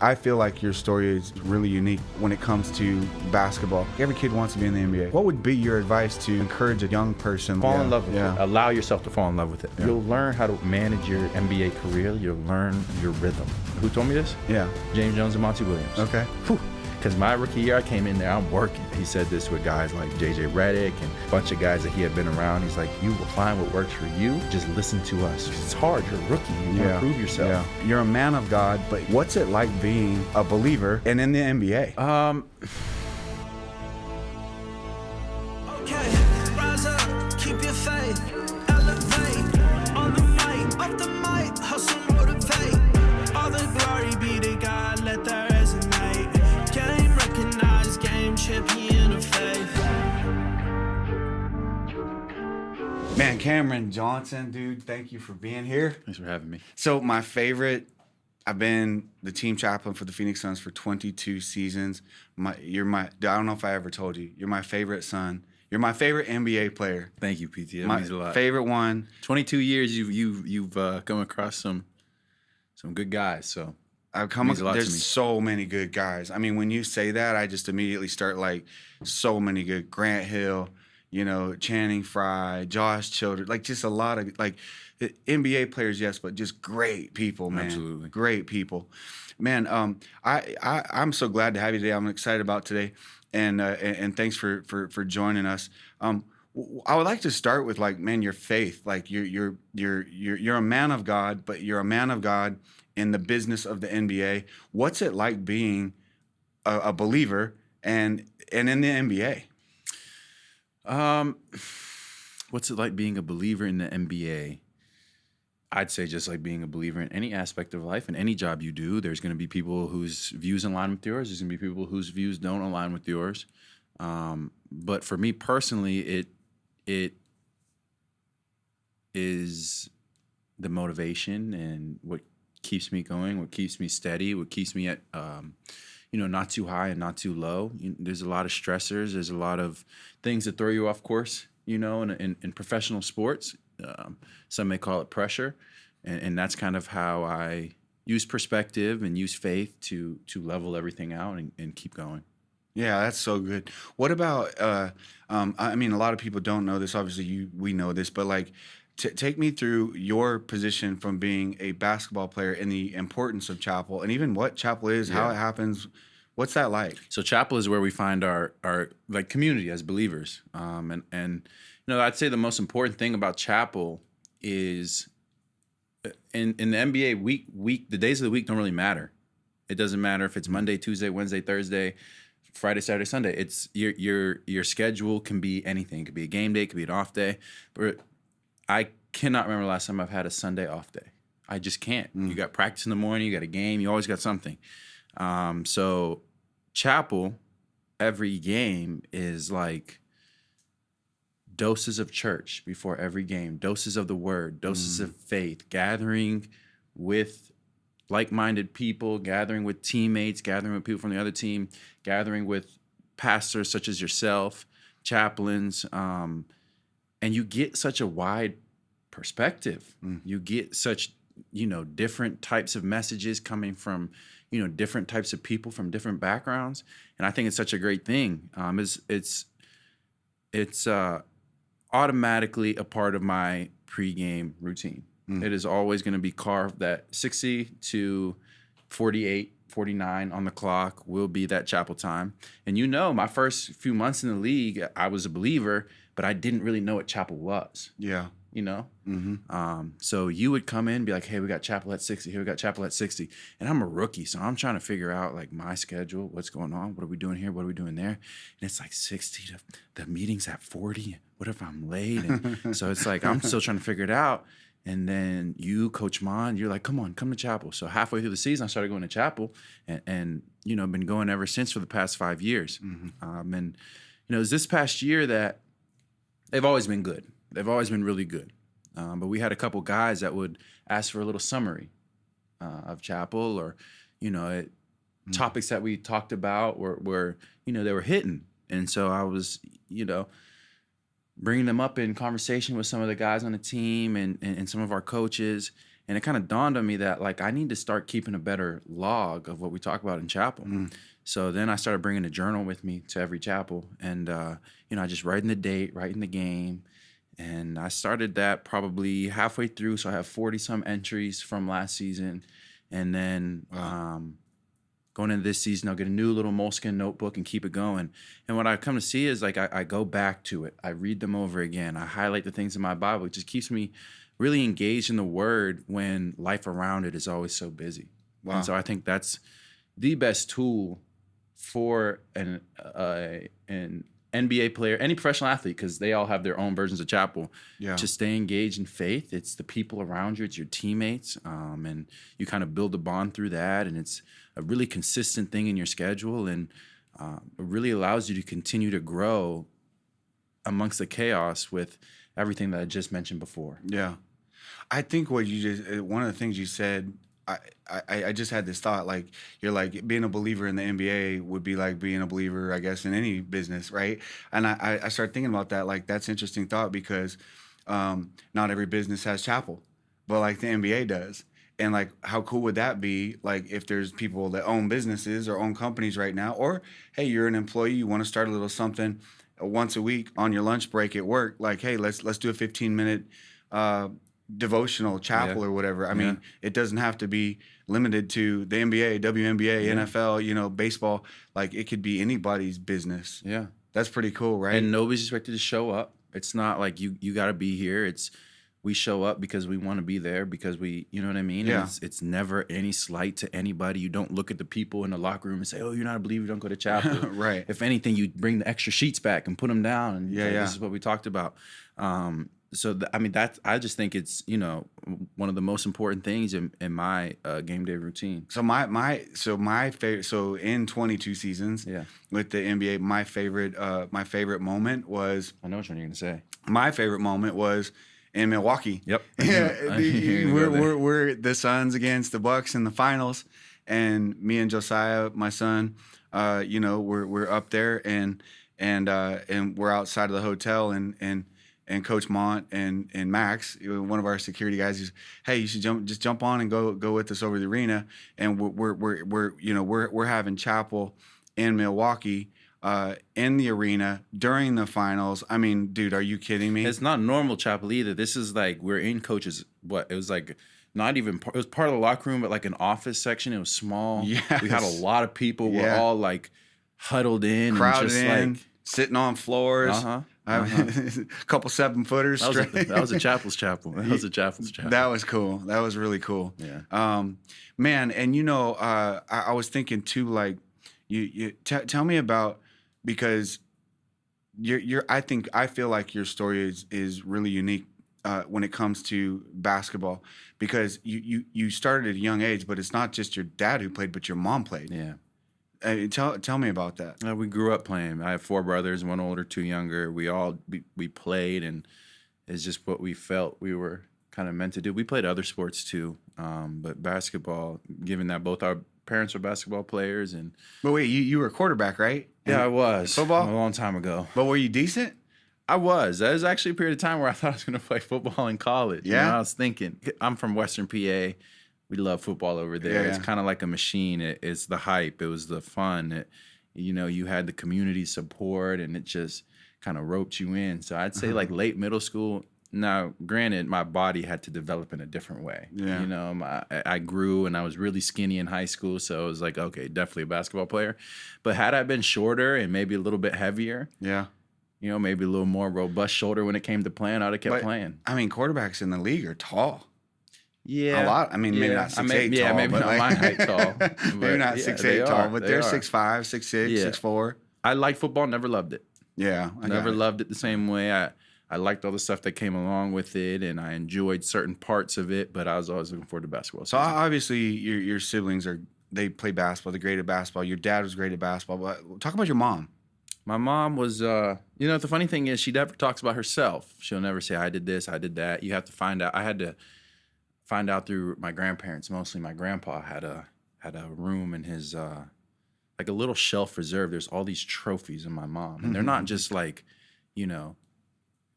I feel like your story is really unique when it comes to basketball. Every kid wants to be in the NBA. What would be your advice to encourage a young person? Fall in love with it. Allow yourself to fall in love with it. You'll learn how to manage your NBA career. You'll learn your rhythm. Who told me this? James Jones and Monty Williams. Okay. Because my rookie year, I came in there, I'm working. He said this with guys like JJ Redick and a bunch of guys that he had been around. He's like, you will find what works for you. Just listen to us. It's hard. You're a rookie. You want to prove yourself. Yeah. You're a man of God, but what's it like being a believer and in the NBA? Okay, rise up, keep your faith, elevate, on the mic, off the mic, hustle, motivate, all the glory be to God, let that resonate, game recognized, game champion of faith. Man, Cameron Johnson, dude, thank you for being here. Thanks for having me. So my favorite, I've been the team chaplain for the Phoenix Suns for 22 seasons. I don't know if I ever told you, you're my favorite son. You're my favorite NBA player. Thank you, PT. That my means a lot. Favorite one. 22 years, you've come across some good guys. So I've come. There's so many good guys. I mean, when you say that, I just immediately start like so many good. Grant Hill, Channing Frye, Josh Childers, like just a lot of like NBA players, yes, but just great people, man. Absolutely, great people, man. I'm so glad to have you today. I'm excited about today. And thanks for joining us. I would like to start with like, man, your faith. Like you're a man of God, but you're a man of God in the business of the NBA. What's it like being a believer and in the NBA? What's it like being a believer in the NBA? I'd say just like being a believer in any aspect of life and any job you do, there's going to be people whose views align with yours. There's going to be people whose views don't align with yours. But for me personally, it is the motivation and what keeps me going, what keeps me steady, what keeps me at, not too high and not too low. There's a lot of stressors. There's a lot of things that throw you off course, in professional sports. Some may call it pressure, and that's kind of how I use perspective and use faith to level everything out and keep going. Yeah, that's so good. What about? I mean, a lot of people don't know this. Obviously, we know this, but like, take me through your position from being a basketball player and the importance of chapel, and even what chapel is, how it happens. What's that like? So chapel is where we find our like community as believers, and I'd say the most important thing about chapel is in the NBA week the days of the week don't really matter. It doesn't matter if it's Monday, Tuesday, Wednesday, Thursday, Friday, Saturday, Sunday. It's your schedule can be anything. It could be a game day, it could be an off day. But I cannot remember the last time I've had a Sunday off day. I just can't. You got practice in the morning, you got a game, you always got something. So chapel, every game is like doses of church before every game, doses of the word, doses of faith, gathering with like-minded people, gathering with teammates, gathering with people from the other team, gathering with pastors such as yourself, chaplains, and you get such a wide perspective. You get such, different types of messages coming from, different types of people from different backgrounds. And I think it's such a great thing. It's automatically a part of my pregame routine. It is always going to be carved that 60 to 48, 49 on the clock will be that chapel time. And my first few months in the league, I was a believer, but I didn't really know what chapel was. Yeah. So you would come in and be like, hey, we got chapel at 60. Here we got chapel at 60. And I'm a rookie, so I'm trying to figure out like my schedule, what's going on, what are we doing here, what are we doing there? And it's like 60 to the meeting's at 40. What if I'm late? And so it's like I'm still trying to figure it out. And then you, Coach Mon, you're like, come to chapel. So halfway through the season, I started going to chapel and been going ever since for the past 5 years. And it was this past year that they've always been good. They've always been really good. But we had a couple guys that would ask for a little summary of chapel or, topics that we talked about were they were hitting. And so I was, bringing them up in conversation with some of the guys on the team and some of our coaches. And it kind of dawned on me that like I need to start keeping a better log of what we talk about in chapel. So then I started bringing a journal with me to every chapel, and I just writing the date, writing the game, and I started that probably halfway through. So I have 40 some entries from last season, and then going into this season, I'll get a new little moleskin notebook and keep it going. And what I come to see is like I go back to it, I read them over again, I highlight the things in my Bible. It just keeps me really engaged in the Word when life around it is always so busy. Wow. And so I think that's the best tool for an NBA player, any professional athlete, because they all have their own versions of chapel. Yeah. To stay engaged in faith, it's the people around you, it's your teammates, and you kind of build a bond through that, and it's a really consistent thing in your schedule, and it really allows you to continue to grow amongst the chaos with everything that I just mentioned before. Yeah. I think one of the things you said, I just had this thought, like, you're like, being a believer in the NBA would be like being a believer, I guess, in any business, right? And I started thinking about that, like, that's an interesting thought, because not every business has chapel, but like the NBA does. And like, how cool would that be? Like, if there's people that own businesses or own companies right now, or hey, you're an employee, you want to start a little something once a week on your lunch break at work, like, hey, let's do a 15-minute devotional chapel or whatever. I mean, it doesn't have to be limited to the NBA, WNBA, NFL, baseball. Like, it could be anybody's business. Yeah. That's pretty cool, right? And nobody's expected to show up. It's not like you got to be here. It's we show up because we want to be there, because we, you know what I mean? Yeah. It's never any slight to anybody. You don't look at the people in the locker room and say, oh, you're not a believer, you don't go to chapel. Right. If anything, you bring the extra sheets back and put them down. And this is what we talked about. I just think it's, one of the most important things in my game day routine. So my favorite, so in 22 seasons with the NBA, my favorite moment was, I know what you're going to say. My favorite moment was in Milwaukee. Yep. We're the Suns against the Bucks in the finals, and me and Josiah, my son, we're up there and we're outside of the hotel, and Coach Mont and Max, one of our security guys, is, hey, you should jump on and go with us over the arena, and we're having chapel in Milwaukee. In the arena during the finals. I mean, dude, are you kidding me? It's not normal chapel either. This is like, we're in coach's, it was like not even, it was part of the locker room, but like an office section. It was small. Yes. We had a lot of people. We're all like huddled in. Crowded and just in, like sitting on floors. A couple 7-footers. That was a chapel's chapel. That was a chapel's chapel. That was cool. That was really cool. Yeah. Man, and I was thinking too, like, you tell me about, because I feel like your story is really unique when it comes to basketball, because you started at a young age, but it's not just your dad who played, but your mom played. Yeah. Tell me about that. We grew up playing. I have 4 brothers, 1 older, 2 younger. We played, and it's just what we felt we were kind of meant to do. We played other sports too, but basketball, given that both our parents were basketball players. But wait, you were a quarterback, right? Yeah, I was. Football? A long time ago. But were you decent? I was. That was actually a period of time where I thought I was going to play football in college. Yeah. I was thinking, I'm from Western PA. We love football over there. It's kind of like a machine. It's the hype. It was the fun. You had the community support, and it just kind of roped you in. So I'd say like late middle school. Now, granted, my body had to develop in a different way. Yeah. I grew, and I was really skinny in high school, so it was like, okay, definitely a basketball player. But had I been shorter and maybe a little bit heavier, maybe a little more robust shoulder when it came to playing, I'd have kept playing. I mean, quarterbacks in the league are tall. Yeah. A lot. I mean, maybe not 6'8" tall. Maybe not my height tall. Maybe not 6'8" tall, but they're 6'5", 6'6", 6'4". I liked football, never loved it. Yeah. Never loved it the same way. I liked all the stuff that came along with it, and I enjoyed certain parts of it, but I was always looking forward to basketball. So obviously your siblings they play basketball. They're great at basketball. Your dad was great at basketball. But talk about your mom. My mom was, the funny thing is she never talks about herself. She'll never say, I did this, I did that. You have to find out. I had to find out through my grandparents, mostly. My grandpa had a room in his, like a little shelf reserve. The's all these trophies in my mom. And they're not just like,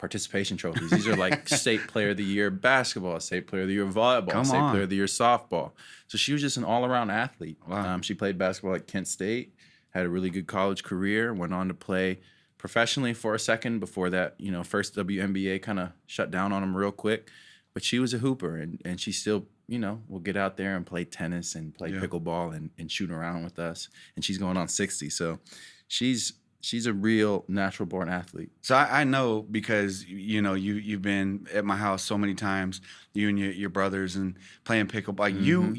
participation trophies. These are like state player of the year basketball, state player of the year volleyball, Come state on. player of the year softball. So she was just an all-around athlete. Wow. She played basketball at Kent State, had a really good college career, went on to play professionally for a second before that, first WNBA kind of shut down on him real quick. But she was a hooper, and she still, will get out there and play tennis and play pickleball and shoot around with us. And she's going on 60. So she's a real natural born athlete. So I know because you've been at my house so many times, you and your brothers, and playing pickleball. Like you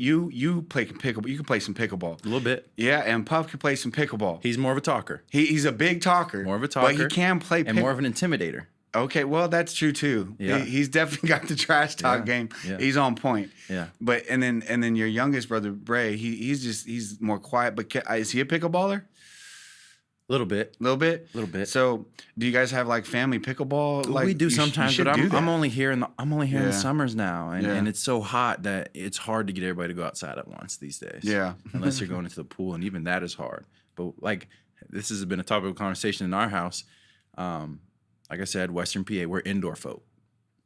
play pickleball. You can play some pickleball. A little bit. Yeah, and Puff can play some pickleball. He's more of a talker. He's a big talker. More of a talker. But he can play and more of an intimidator. Okay, well that's true too. Yeah. He's definitely got the trash talk game. Yeah. He's on point. Yeah. But and then your youngest brother Bray, he's more quiet. But is he a pickleballer? A little bit. A little bit. So, do you guys have like family pickleball? Like we do sometimes, but I'm only here in the summers now, and it's so hot that it's hard to get everybody to go outside at once these days. Yeah. Unless you're going into the pool, and even that is hard. But like this has been a topic of conversation in our house. Like I said, Western PA, we're indoor folk.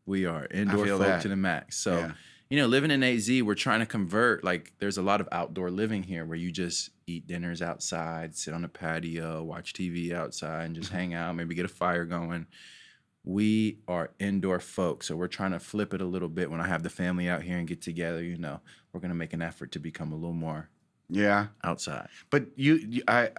We are indoor folk that. to the max. So, living in AZ, we're trying to convert. Like, there's a lot of outdoor living here where you just eat dinners outside, sit on the patio, watch TV outside, and just hang out, maybe get a fire going. We are indoor folk, so we're trying to flip it a little bit. When I have the family out here and get together, we're going to make an effort to become a little more outside. But you have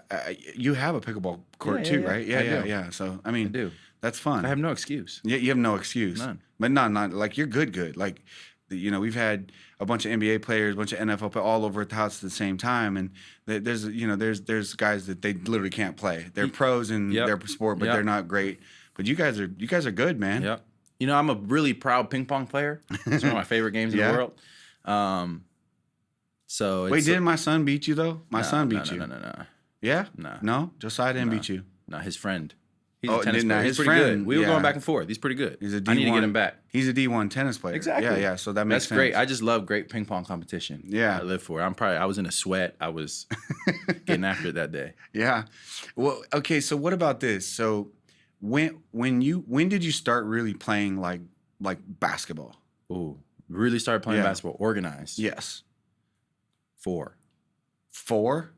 a pickleball court too, right? Yeah. So I mean, I do. That's fun. I have no excuse. Yeah, you have no excuse. None. But not like you're good. Like, we've had a bunch of NBA players, a bunch of NFL players all over at the house at the same time, and there's guys that they literally can't play. They're pros in their sport, but they're not great. But you guys are good, man. Yep. I'm a really proud ping pong player. It's one of my favorite games in the world. So wait, didn't my son beat you though? My son beat you. No. Yeah? No. No? Josiah didn't beat you. No, his friend. He's a tennis player. His He's pretty friend, good. We were going back and forth. He's pretty good. He's a D1. I need to get him back. He's a D1 tennis player. Exactly. Yeah. So that makes sense. That's great. I just love great ping pong competition. Yeah. I live for it. I was in a sweat. I was getting after it that day. Yeah. Well, okay. So what about this? So when did you start really playing like basketball? Ooh, really started playing basketball organized. Yes. 4. 4?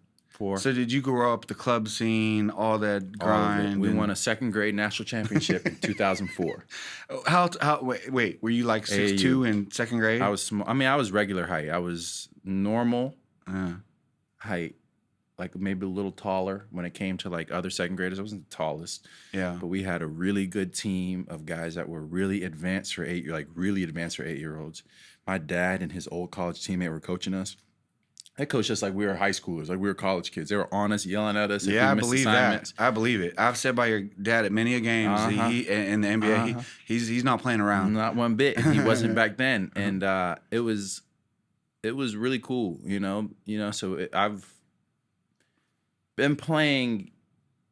So did you grow up the club scene, all that grind? We won a second grade national championship in 2004. Wait, were you like 6'2" in second grade? I was small. I was regular height. I was normal height, like maybe a little taller when it came to like other second graders. I wasn't the tallest. Yeah. But we had a really good team of guys that were really advanced for really advanced for 8-year-olds. My dad and his old college teammate were coaching us. They coached us like we were high schoolers, like we were college kids. They were on us, yelling at us. Yeah, if we missed assignments. I believe it. I've said by your dad at many a games, he in the NBA, he's not playing around. Not one bit. He wasn't back then, and it was really cool, So I've been playing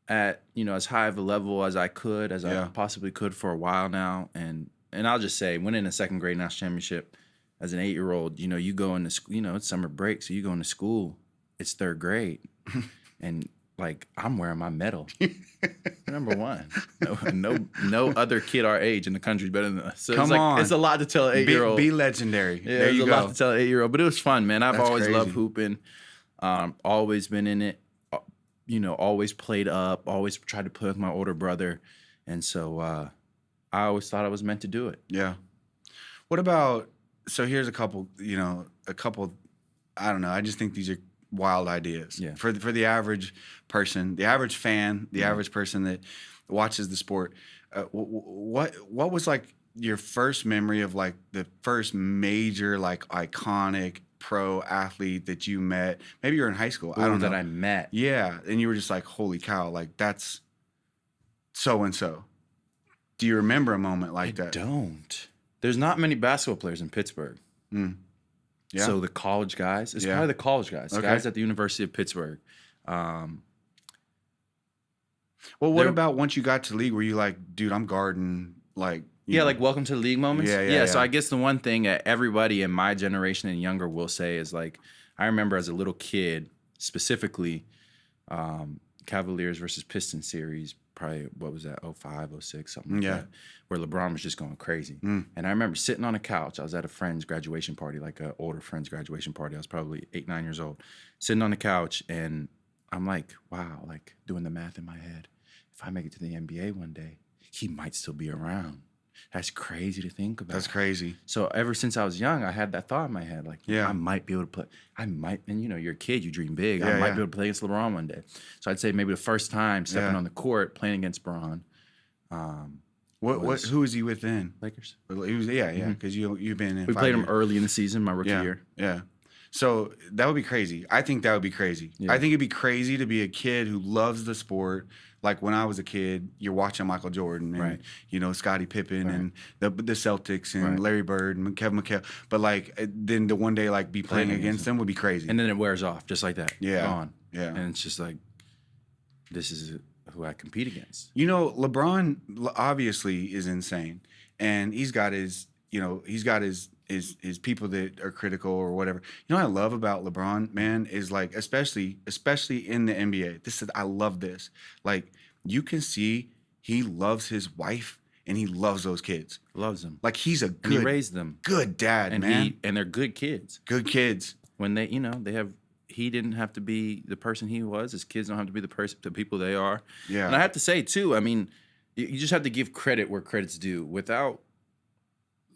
at as high of a level as I could, I possibly could for a while now, and I'll just say, winning a second grade national championship. As an 8-year-old, you go into school, it's summer break, so you go into school, it's third grade. And like, I'm wearing my medal. Number one. No other kid our age in the country is better than us. So it's a lot to tell an 8-year-old. Be legendary. Yeah, there you go. A lot to tell an 8-year-old, but it was fun, man. I've always crazy. loved hooping. Always been in it. Always played up, always tried to play with my older brother. And so I always thought I was meant to do it. Yeah. What about, so here's a couple, I don't know. I just think these are wild ideas. Yeah. For the average person, the average fan, the average person that watches the sport. What was like your first memory of like the first major, like iconic pro athlete that you met? Maybe you were in high school. I don't know. That I met. Yeah. And you were just like, holy cow, like that's so-and-so. Do you remember a moment like that? I don't. There's not many basketball players in Pittsburgh. Yeah. So the college guys, it's probably the college guys, the guys at the University of Pittsburgh. Well, what about once you got to league? Were you like, dude, I'm guarding like? Like welcome to the league moments. Yeah. So I guess the one thing that everybody in my generation and younger will say is like, I remember as a little kid, specifically, Cavaliers versus Pistons series probably, what was that, 05, 06, something like Yeah. that, where LeBron was just going crazy. Mm. And I remember sitting on a couch. I was at a friend's graduation party, like an older friend's graduation party. I was probably 8, 9 years old, sitting on the couch, and I'm like, wow, like doing the math in my head. If I make it to the NBA one day, he might still be around. That's crazy to think about. That's crazy. So ever since I was young, I had that thought in my head, like, Yeah. I might be able to play. I might, and you're a kid, you dream big. Yeah, I might yeah. be able to play against LeBron one day. So I'd say maybe the first time stepping Yeah. on the court, playing against LeBron, What who was he with then? Lakers. He was because you've been in. We 5 played him years. early in the season, my rookie Yeah, year. yeah. So that would be crazy. I think that would be crazy. Yeah. I think it'd be crazy to be a kid who loves the sport. Like when I was a kid, you're watching Michael Jordan and Right. Scottie Pippen Right. and the Celtics and Right. Larry Bird and Kevin McHale. But like then the one day like be playing Playing against them would be crazy. And then it wears off just like that. Yeah. Gone. Yeah. And it's just like, this is who I compete against. LeBron obviously is insane, and he's got his people that are critical or whatever. What I love about LeBron, man, is like especially in the NBA. I love this. Like you can see he loves his wife and he loves those kids. Loves them. Like he's a And he good raised them. good dad, And man. and they're good kids. Good kids. When they he didn't have to be the person he was. His kids don't have to be the people they are. Yeah. And I have to say too, I mean, you just have to give credit where credit's due. Without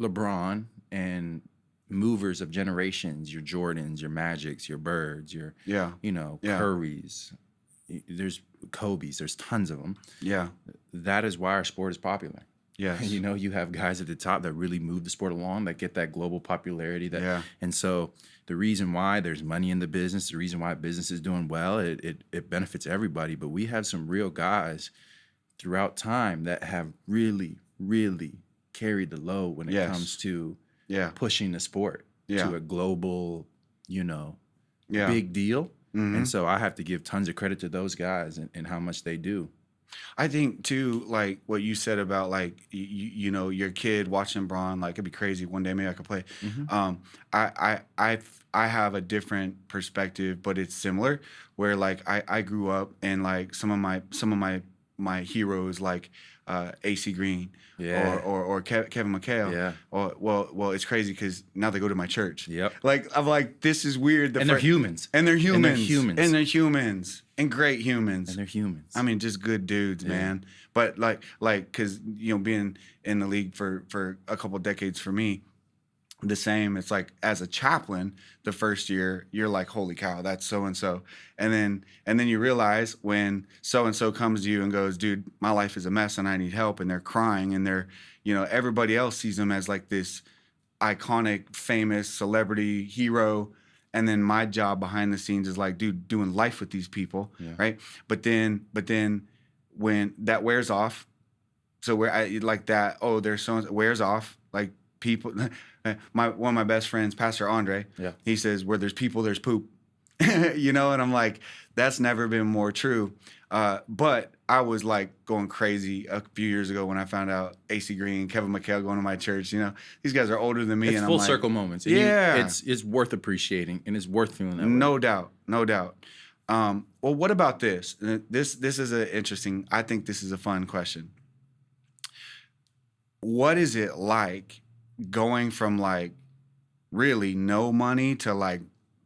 LeBron and movers of generations, your Jordans, your Magics, your Birds, your Yeah. Yeah. Currys, there's Kobe's, there's tons of them. Yeah. That is why our sport is popular. Yes. You have guys at the top that really move the sport along, that get that global popularity. And so the reason why there's money in the business, the reason why business is doing well, it benefits everybody. But we have some real guys throughout time that have really, really carried the load when it comes to pushing the sport to a global, big deal. Mm-hmm. And so I have to give tons of credit to those guys and how much they do. I think too, like what you said about like your kid watching Braun, like it'd be crazy one day maybe I could play. Mm-hmm. I have a different perspective, but it's similar. Where like I grew up and like some of my heroes like AC Green or Kevin McHale. Yeah. Well, it's crazy because now they go to my church. Yep. Like I'm like this is weird. And they're humans. And they're humans. And they're humans. And they're humans. And great humans. And they're humans. I mean, just good dudes, man. But like, cause being in the league for a couple decades for me, the same. It's like as a chaplain, the first year you're like, holy cow, that's so and so, and then you realize when so and so comes to you and goes, dude, my life is a mess and I need help, and they're crying and they're, everybody else sees them as like this iconic, famous celebrity hero. And then my job behind the scenes is like, dude, doing life with these people, right? But then when that wears off, so where I like that, there's so wears off, like people. One of my best friends, Pastor Andre, he says, where there's people, there's poop, and I'm like, that's never been more true. But I was like going crazy a few years ago when I found out AC Green, Kevin McHale going to my church. These guys are older than me. It's and full I'm like, circle moments. And it's worth appreciating, and it's worth feeling that way. No doubt. Well, what about this? This is I think this is a fun question. What is it like going from like really no money to like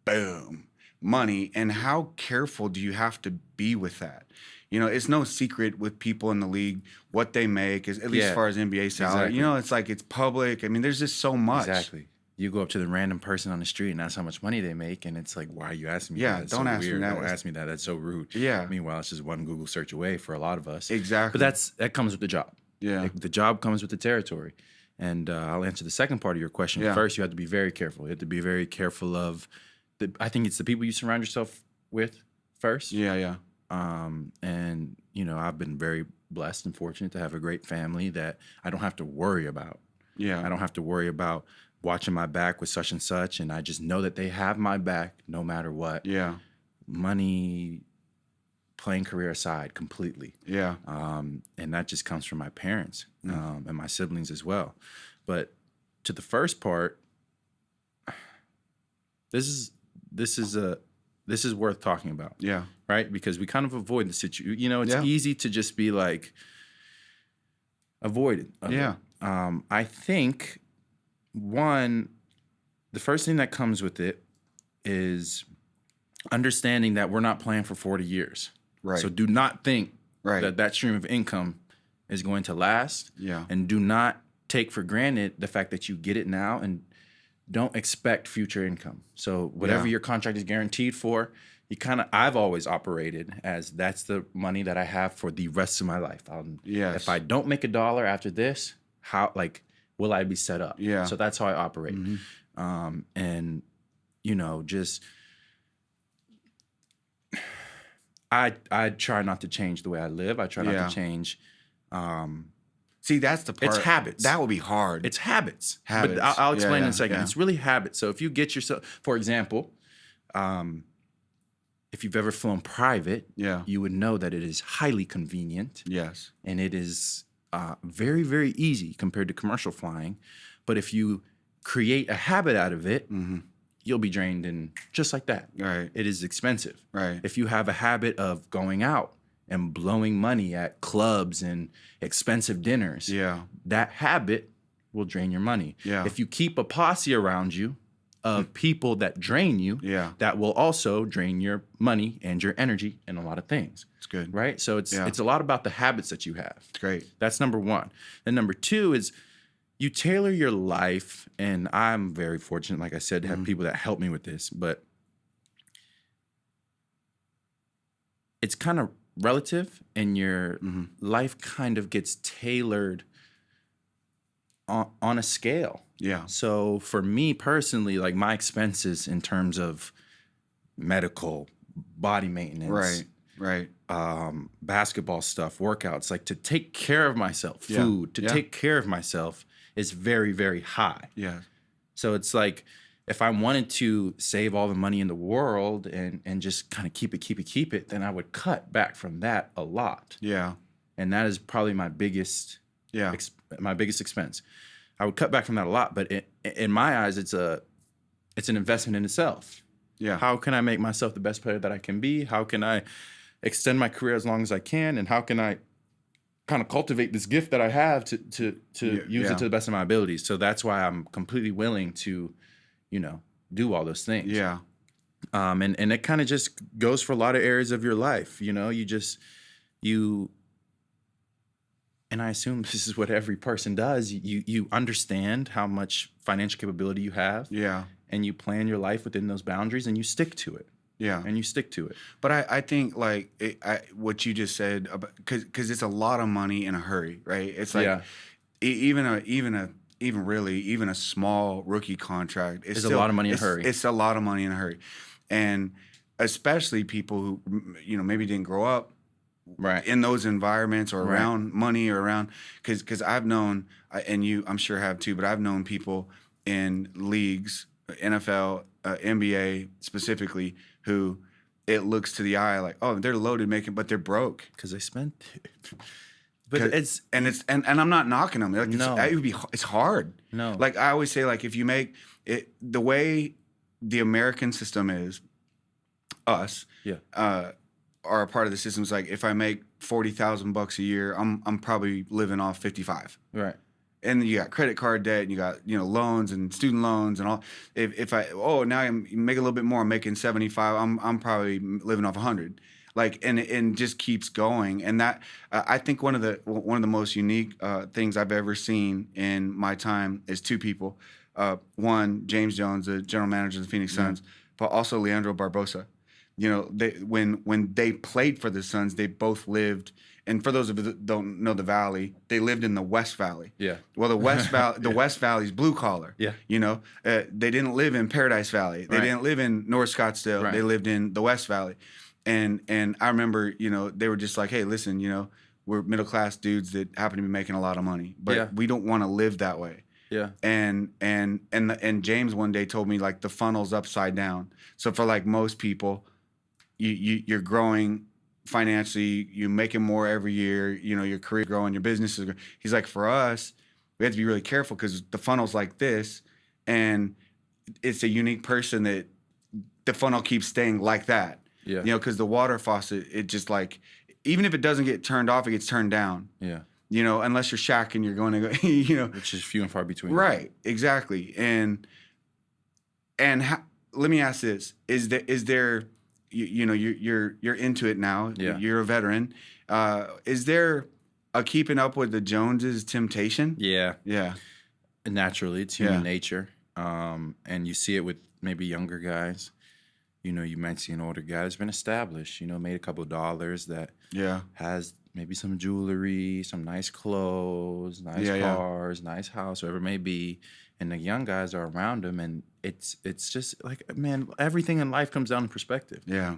boom money, and how careful do you have to be with that? It's no secret with people in the league what they make, is at least as far as NBA salary. Exactly. It's like it's public. I mean, there's just so much. Exactly. You go up to the random person on the street and ask how much money they make, and it's like, why are you asking me that? It's don't so ask me weird. that. Don't ask me that. That's so rude. Yeah. Meanwhile, it's just one Google search away for a lot of us. Exactly. But that comes with the job. Yeah. Like, the job comes with the territory. And I'll answer the second part of your question. First, you have to be very careful. You have to be very careful of I think it's the people you surround yourself with first. Yeah. And I've been very blessed and fortunate to have a great family that I don't have to worry about. Yeah. I don't have to worry about watching my back with such and such, and I just know that they have my back no matter what. Yeah. Money, playing career aside, completely. Yeah. And that just comes from my parents and my siblings as well. But to the first part, this is this is worth talking about. Yeah. Right? Because we kind of avoid the situation. You know, it's Yeah. easy to just be like avoided. Of Yeah. it. I think the first thing that comes with it is understanding that we're not playing for 40 years. Right. So do not think Right. that stream of income is going to last. Yeah. And do not take for granted the fact that you get it now, and don't expect future income. So whatever Yeah. your contract is guaranteed for, I've always operated as that's the money that I have for the rest of my life. Yes. If I don't make $1 after this, will I be set up? Yeah. So that's how I operate. Mm-hmm. And just I try not to change the way I live. I try not Yeah. to change. See, that's the part. It's habits. That would be hard. It's habits. Habits. But I'll Yeah, explain in yeah, a second. yeah. It's really habits. So if you get yourself, for example, if you've ever flown private, Yeah. you would know that it is highly convenient Yes. and it is very, very easy compared to commercial flying. But if you create a habit out of it, Mm-hmm. you'll be drained in just like that. Right. It is expensive. Right. If you have a habit of going out and blowing money at clubs and expensive dinners, Yeah. that habit will drain your money. Yeah. If you keep a posse around you of people that drain you, Yeah. that will also drain your money and your energy and a lot of things. It's good. Right? So it's Yeah. a lot about the habits that you have. It's great. That's number one. Then number two is you tailor your life, and I'm very fortunate, like I said, to have people that help me with this, but it's kind of relative, and your life kind of gets tailored on a scale. Yeah. So for me personally, like my expenses in terms of medical, body maintenance, Right. basketball stuff, workouts, like to take care of myself, Yeah. food, to Yeah. take care of myself is very, very high. Yeah. So it's like if I wanted to save all the money in the world and just kind of keep it, then I would cut back from that a lot. Yeah. And that is probably my biggest Yeah. expense. I would cut back from that a lot, but in my eyes, it's an investment in itself. Yeah. How can I make myself the best player that I can be? How can I extend my career as long as I can? And how can I kind of cultivate this gift that I have to use it to the best of my abilities? So that's why I'm completely willing to, do all those things. Yeah. And it kind of just goes for a lot of areas of your life. And I assume this is what every person does. You understand how much financial capability you have. Yeah. And you plan your life within those boundaries, and you stick to it. Yeah. And you stick to it. But I think like what you just said, because it's a lot of money in a hurry, right? It's like Yeah. even a small rookie contract is It's a lot of money in a hurry. It's a lot of money in a hurry, and especially people who maybe didn't grow up Right. in those environments or Right. around money or around because I've known and you I'm sure have too, but I've known people in leagues, NFL, NBA specifically, who it looks to the eye like, oh, they're loaded but they're broke. Because they spent it. But it's and I'm not knocking them. Like No. it's hard. No. Like I always say, like if you make it the way the American system is, us are a part of the system. Is like if I make $40,000 a year, I'm probably living off 55. right. And you got credit card debt, and you got loans and student loans and all. If I now I make a little bit more, I'm making 75. I'm probably living off 100. Like and just keeps going. And that I think one of the most unique things I've ever seen in my time is two people. One, James Jones, the general manager of the Phoenix Suns, but also Leandro Barbosa. When they played for the Suns, they both lived. And for those of you that don't know the Valley, they lived in the West Valley. Yeah. Well, the West Valley is blue collar. Yeah. They didn't live in Paradise Valley. They Right. didn't live in North Scottsdale. Right. They lived in the West Valley. And I remember, they were just like, hey, listen, we're middle class dudes that happen to be making a lot of money, but Yeah. we don't want to live that way. Yeah. And James one day told me like the funnel's upside down. So for like most people, you're growing financially, you're making more every year, your career growing, your business is growing. He's like, for us, we have to be really careful because the funnel's like this, and it's a unique person that the funnel keeps staying like that. Yeah. You know, because the water faucet, it just like, even if it doesn't get turned off, it gets turned down. Yeah. You know, unless you're Shaq and you're going to go, you know. Which is few and far between. Right, exactly. And let me ask this: Is there you know, you're into it now. Yeah. You're a veteran. Is there a keeping up with the Joneses temptation? Yeah. Yeah. Naturally, it's human Yeah. nature. And you see it with maybe younger guys. You know, you might see an older guy that's been established, you know, made a couple of dollars that Yeah. has maybe some jewelry, some nice clothes, nice Yeah. cars, nice house, whatever it may be. And the young guys are around him, and it's just like, man, everything in life comes down to perspective. Yeah.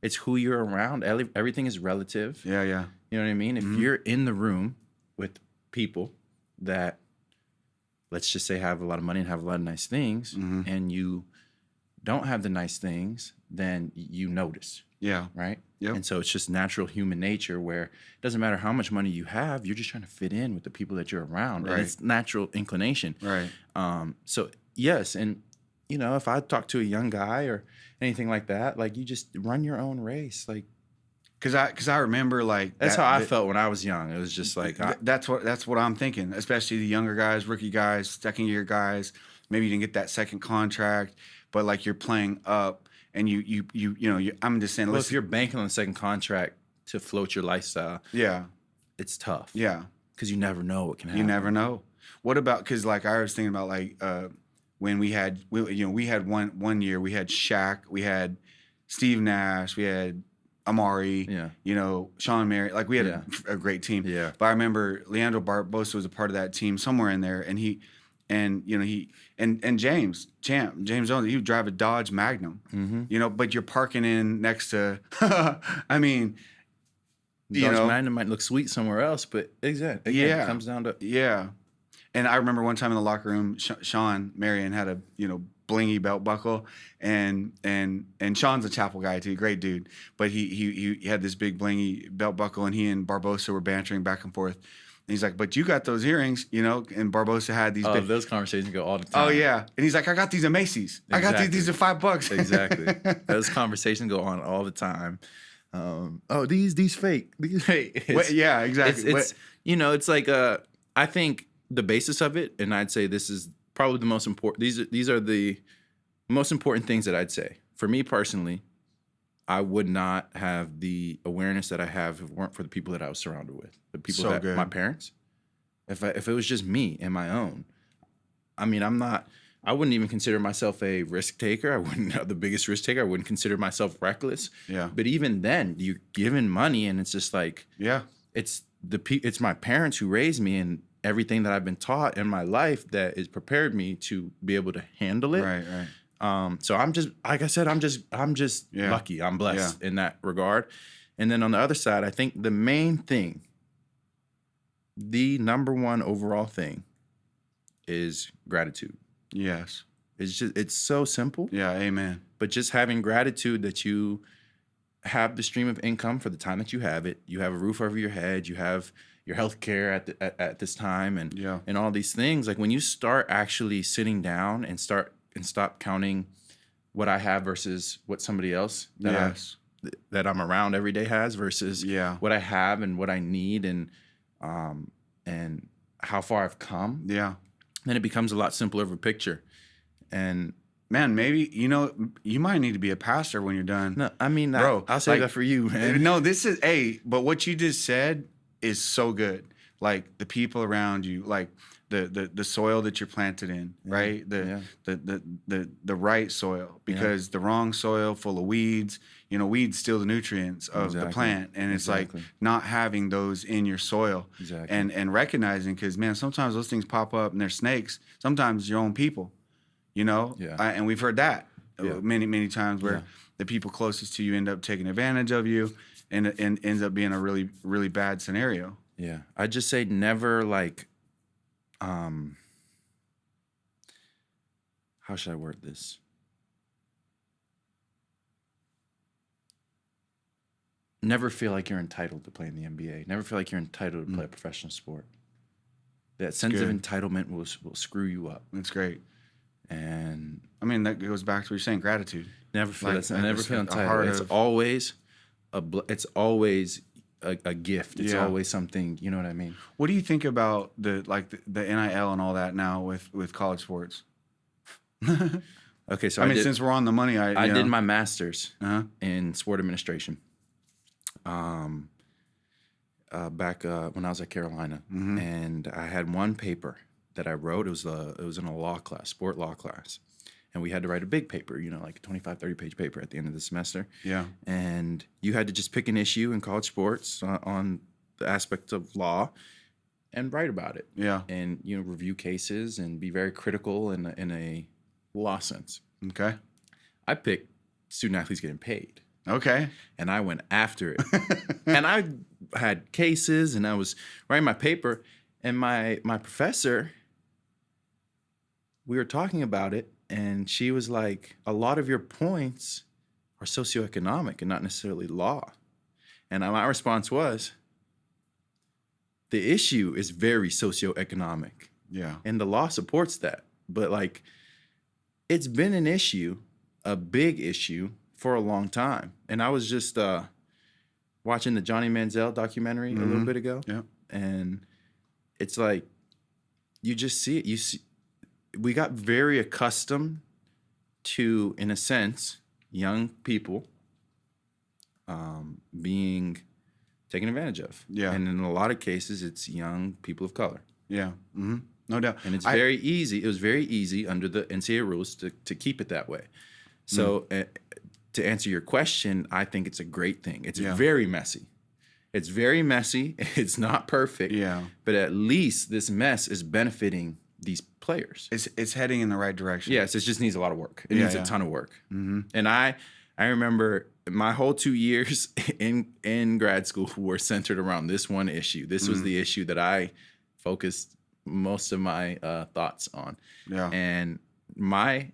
It's who you're around. Everything is relative. Yeah. Yeah. You know what I mean? If you're in the room with people that, let's just say, have a lot of money and have a lot of nice things, and you don't have the nice things, then you notice, Yeah. right? Yep. And so it's just natural human nature where it doesn't matter how much money you have, you're just trying to fit in with the people that you're around. Right. And it's natural inclination. Right. So yes, and you know, if I talk to a young guy or anything like that, like, you just run your own race. Like, Cause I remember like that's how I felt when I was young. It was just like, that's what I'm thinking. Especially the younger guys, rookie guys, second year guys. Maybe you didn't get that second contract, but like you're playing up, and you know, I'm just saying. well, if Listen, you're banking on the second contract to float your lifestyle, yeah, it's tough. yeah. Because you never know what can happen. You never know. What about, because like I was thinking about like when we had one year, we had Shaq, we had Steve Nash, we had Amari, Yeah. you know, Sean Mary, like we had Yeah. a great team. Yeah. But I remember Leandro Barbosa was a part of that team somewhere in there, and James Jones, he would drive a Dodge Magnum, you know, but you're parking in next to, I mean, you Dodge know, Magnum might look sweet somewhere else, but again, Yeah. it comes down to yeah. And I remember one time in the locker room, Sean Marion had a, you know, blingy belt buckle, and Sean's a Chapel guy too, great dude. But he had this big blingy belt buckle, and he and Barbosa were bantering back and forth. And he's like, "But you got those earrings, you know?" And Barbosa had these. oh, big, those conversations go all the time. oh yeah, and he's like, "I got these at Macy's. I got Exactly. these are $5." Exactly. Those conversations go on all the time. Oh, these fake. These fake. Wait, yeah, exactly. It's you know, it's like I think the basis of it, and I'd say this is probably the most important. These are the most important things that I'd say. For me personally, I would not have the awareness that I have if it weren't for the people that I was surrounded with. The people So that good. my parents. If it was just me and my own, I mean, I wouldn't even consider myself a risk taker. I wouldn't have the biggest risk taker. I wouldn't consider myself reckless. Yeah. But even then, you're given money, and it's just like, yeah, it's my parents who raised me, and everything that I've been taught in my life that has prepared me to be able to handle it. right. So I'm just, like I said, I'm just Yeah. lucky. I'm blessed in that regard. And then on the other side, I think the main thing, the number one overall thing, is gratitude. Yes. It's so simple, Yeah. Amen. but just having gratitude that you have the stream of income for the time that you have it. You have a roof over your head. You have your health care at this time, and Yeah. and all these things. Like, when you start actually sitting down and stop counting what I have versus what somebody else Yes. that I'm around every day has versus Yeah. what I have and what I need, and how far I've come, Yeah. then it becomes a lot simpler of a picture. And Man, maybe, you know, you might need to be a pastor when you're done. no, I mean, Bro, I'll say like, that for you, man. No, but what you just said is so good. Like the people around you, like the soil that you're planted in, right? The right soil, because the wrong soil full of weeds, you know, weeds steal the nutrients of the Exactly. plant, and it's Exactly. like not having those in your soil, Exactly. and recognizing, because man, sometimes those things pop up and they're snakes. Sometimes your own people, you know, Yeah. And we've heard that Yeah. many times where Yeah. the people closest to you end up taking advantage of you, and ends up being a really, really bad scenario. Yeah, I just say never, like, how should I word this? Never feel like you're entitled to play in the NBA. Never feel like you're entitled to play a professional sport. That sense of good. entitlement will screw you up. That's great. And I mean, that goes back to what you're saying, gratitude. never feel Like, I never it's feel a entitled. heart It's of- always it's always a gift. It's Yeah. always something. You know what I mean? What do you think about the NIL and all that now with college sports? Okay, so I I mean, did, since we're on the money, I did my master's Uh-huh. in sport administration. Back when I was at Carolina, Mm-hmm. and I had one paper that I wrote. It was in a law class, sport law class, and we had to write a big paper, like a 25, 30-page paper at the end of the semester. Yeah. And you had to just pick an issue in college sports on the aspect of law and write about it. Yeah. And review cases and be very critical in a law sense. Okay. I picked student athletes getting paid. Okay. And I went after it. And I had cases, and I was writing my paper, and my professor, we were talking about it, and she was like, a lot of your points are socioeconomic and not necessarily law. And my response was, the issue is very socioeconomic, Yeah. and the law supports that. But like, it's been an issue, a big issue, for a long time. And I was just watching the Johnny Manziel documentary a little bit ago. Yeah. And it's like, you just see it. We got very accustomed to, in a sense, young people being taken advantage of. Yeah. And in a lot of cases, it's young people of color. Yeah. Mm-hmm. No doubt. And it's very easy. It was very easy under the NCAA rules to keep it that way. So to answer your question, I think it's a great thing. It's very messy. It's very messy. It's not perfect. Yeah. But at least this mess is benefiting these players. It's heading in the right direction. Yes, it just needs a lot of work. It Yeah, needs yeah. a ton of work. Mm-hmm. And I remember my whole 2 years in grad school were centered around this one issue. This was the issue that I focused most of my thoughts on. Yeah. And my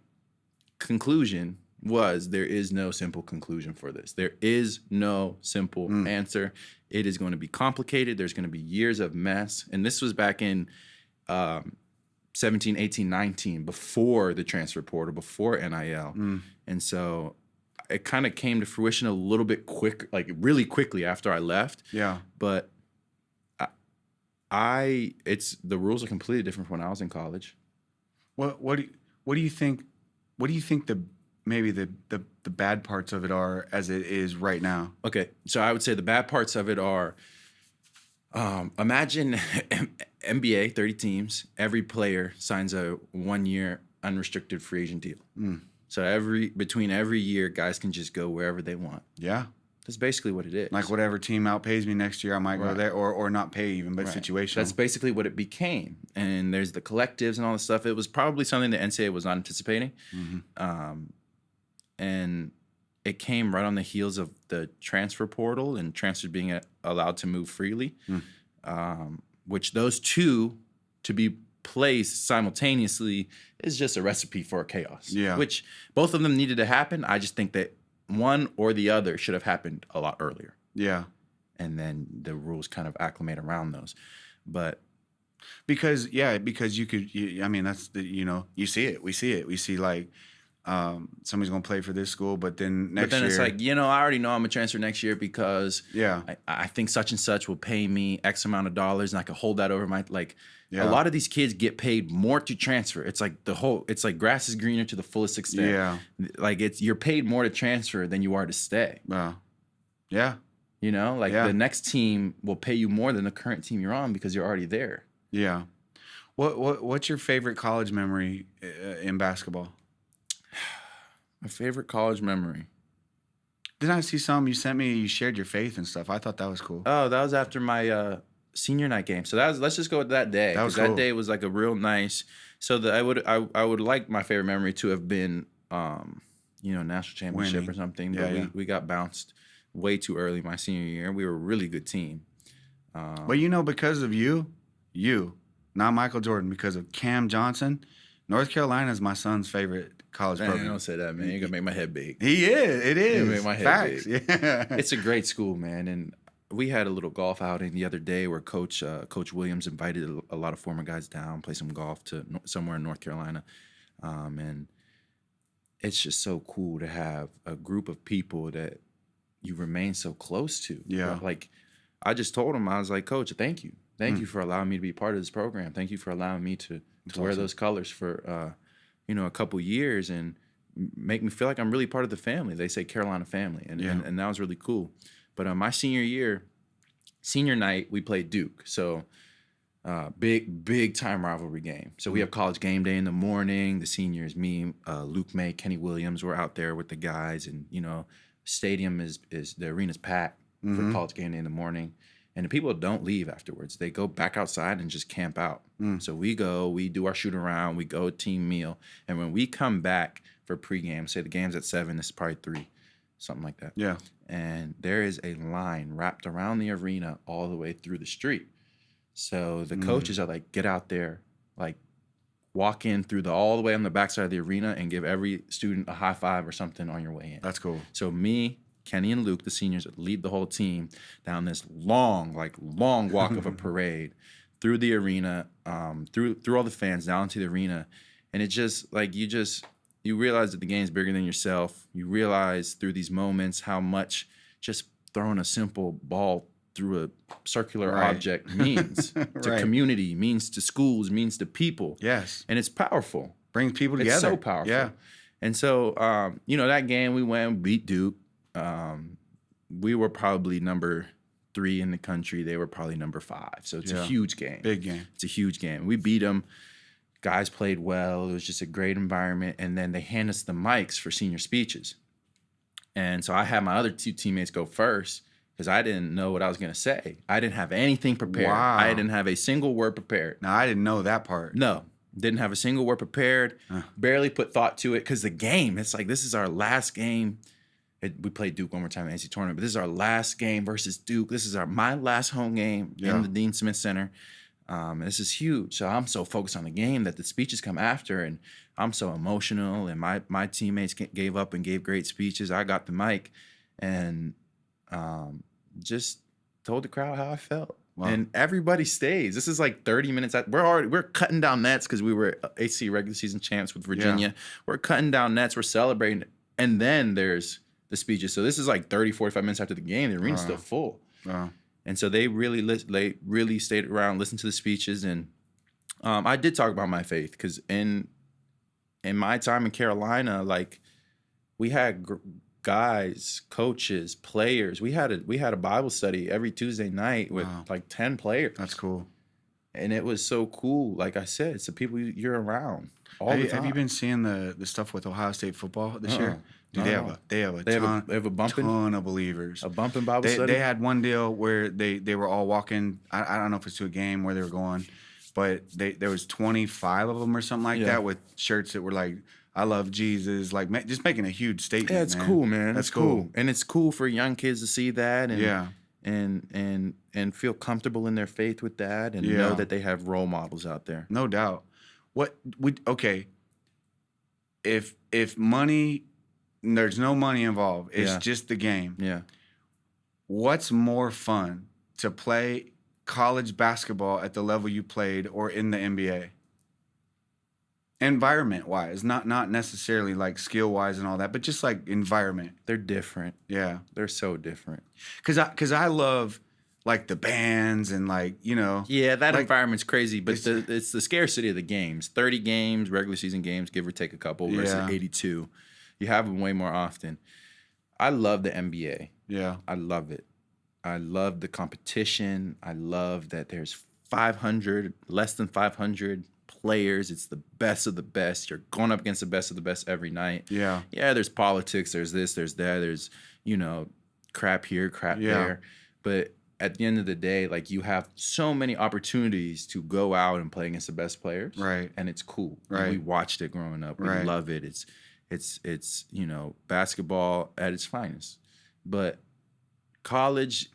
conclusion was, there is no simple conclusion for this. There is no simple answer. It is going to be complicated. There's going to be years of mess. And this was back in 17, 18, 19, before the transfer portal, before NIL. And so it kind of came to fruition a little bit quick, like really quickly after I left. Yeah. But the rules are completely different from when I was in college. What do you think? What do you think maybe the bad parts of it are as it is right now? Okay, so I would say the bad parts of it are, imagine NBA, 30 teams, every player signs a 1-year unrestricted free agent deal. So between every year, guys can just go wherever they want. Yeah. That's basically what it is. Like whatever team outpays me next year, I might go Right. there or not pay even, but Right. situational. That's basically what it became. And there's the collectives and all this stuff. It was probably something the NCAA was not anticipating. And it came right on the heels of the transfer portal and transfers being allowed to move freely, which those two to be placed simultaneously is just a recipe for chaos. Yeah. Which both of them needed to happen. I just think that one or the other should have happened a lot earlier. Yeah. And then the rules kind of acclimate around those. But Because you could, I mean, that's you see it. We see it. We see like somebody's going to play for this school, but then next year. it's like, I already know I'm going to transfer next year because Yeah. I think such and such will pay me X amount of dollars and I can hold that over my, Yeah. a lot of these kids get paid more to transfer. It's like it's like grass is greener to the fullest extent. Yeah. Like you're paid more to transfer than you are to stay. Yeah. Yeah. The next team will pay you more than the current team you're on because you're already there. Yeah. What's your favorite college memory in basketball? My favorite college memory. Didn't I see some you sent me? You shared your faith and stuff. I thought that was cool. Oh, that was after my senior night game. So let's just go with that day. That was 'cause cool. That day was like a real nice. So I would like my favorite memory to have been national championship Winning. or something. Yeah, But yeah. we got bounced way too early my senior year. We were a really good team. But because of you, not Michael Jordan, because of Cam Johnson, North Carolina is my son's favorite college Man, program. don't say that, man. You're gonna make my head big. He is. It is. make my head Facts. big. Yeah. It's a great school, man. And we had a little golf outing the other day where Coach Williams invited a lot of former guys down, play some golf to somewhere in North Carolina. And it's just so cool to have a group of people that you remain so close to. Yeah. Like, I just told him, I was like, Coach, thank you. Thank you for allowing me to be part of this program. Thank you for allowing me to wear awesome. those colors for, a couple years and make me feel like I'm really part of the family. They say Carolina family. And that was really cool. But my senior night, we played Duke. So big time rivalry game. So we have college game day in the morning. The seniors, me, Luke May, Kenny Williams, we're out there with the guys, and stadium is the arena's packed for college game day in the morning. And the people don't leave afterwards. They go back outside and just camp out. So we go, we do our shoot around, we go team meal. And when we come back for pregame, say the game's at 7, this is probably 3, something like that. Yeah. And there is a line wrapped around the arena all the way through the street. So the coaches are like, get out there, like walk in through all the way on the backside of the arena and give every student a high five or something on your way in. That's cool. So me, Kenny, and Luke, the seniors, lead the whole team down this long walk of a parade through the arena, through all the fans down to the arena. And it just like you realize that the game's bigger than yourself. You realize through these moments how much just throwing a simple ball through a circular object means to community, means to schools, means to people. Yes. And it's powerful. Brings people together. It's so powerful. Yeah. And so, that game we went, beat Duke. We were probably number 3 in the country. They were probably number 5. So it's a huge game. Big game. It's a huge game. We beat them. Guys played well. It was just a great environment. And then they hand us the mics for senior speeches. And so I had my other 2 teammates go first because I didn't know what I was going to say. I didn't have anything prepared. Wow. I didn't have a single word prepared. Now, I didn't know that part. No. Didn't have a single word prepared. Barely put thought to it because the game, it's like this is our last game. We played Duke one more time in the NCAA tournament, but this is our last game versus Duke. This is my last home game in the Dean Smith Center. And this is huge. So I'm so focused on the game that the speeches come after, and I'm so emotional. And my teammates gave up and gave great speeches. I got the mic and just told the crowd how I felt. Wow. And everybody stays. This is like 30 minutes. We're cutting down nets because we were ACC regular season champs with Virginia. Yeah. We're cutting down nets. We're celebrating. And then there's the speeches. So this is like 30, 45 minutes after the game. The arena's still full. And so they really stayed around, listened to the speeches. And I did talk about my faith because in my time in Carolina, like we had guys, coaches, players. We had a Bible study every Tuesday night with like 10 players. That's cool. And it was so cool. Like I said, it's the people you're around all the time. Have you been seeing the stuff with Ohio State football this year? Dude, they have a ton of believers. A bumping Bible study? They had one deal where they were all walking. I don't know if it's to a game where they were going, but there was 25 of them or something like that with shirts that were like, I love Jesus, like just making a huge statement. Yeah, it's cool, man. That's cool. And it's cool for young kids to see that and feel comfortable in their faith with that and know that they have role models out there. No doubt. If money, there's no money involved. It's just the game. Yeah. What's more fun, to play college basketball at the level you played or in the NBA? Environment-wise, not necessarily like skill-wise and all that, but just like environment. They're different. Yeah. They're so different. Because I love like the bands and like, Yeah, that environment's crazy, but it's the scarcity of the games. 30 games, regular season games, give or take a couple, versus 82. You have them way more often. I love the NBA. Yeah. I love it. I love the competition. I love that there's 500, less than 500 players. It's the best of the best. You're going up against the best of the best every night. Yeah. Yeah, there's politics, there's this, there's that, there's, crap here, crap there. But at the end of the day, like, you have so many opportunities to go out and play against the best players. Right. And it's cool. Right. We watched it growing up. We love it. It's basketball at its finest. But college,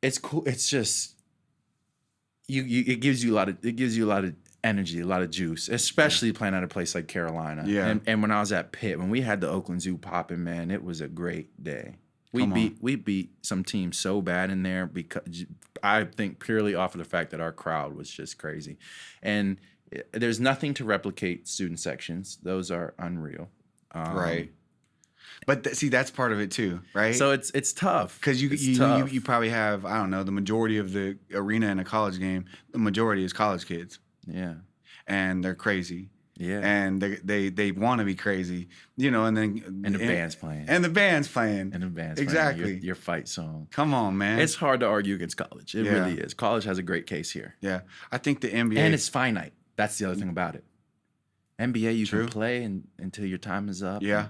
it's cool. It's just it gives you a lot of energy, a lot of juice, especially playing at a place like Carolina. Yeah. And when I was at Pitt, when we had the Oakland Zoo popping, man, it was a great day. We beat some teams so bad in there because I think purely off of the fact that our crowd was just crazy. And there's nothing to replicate student sections. Those are unreal. Right. But see, that's part of it too, right? So it's tough. Because tough. you probably have, I don't know, the majority of the arena in a college game, the majority is college kids. Yeah. And they're crazy. Yeah. And they want to be crazy, you know, and then And the band's playing. And the band's playing. And the band's exactly playing your fight song. Come on, man. It's hard to argue against college. It really is. College has a great case here. Yeah. I think the NBA. And it's finite. That's the other thing about it. NBA, you True. can play until your time is up. Yeah.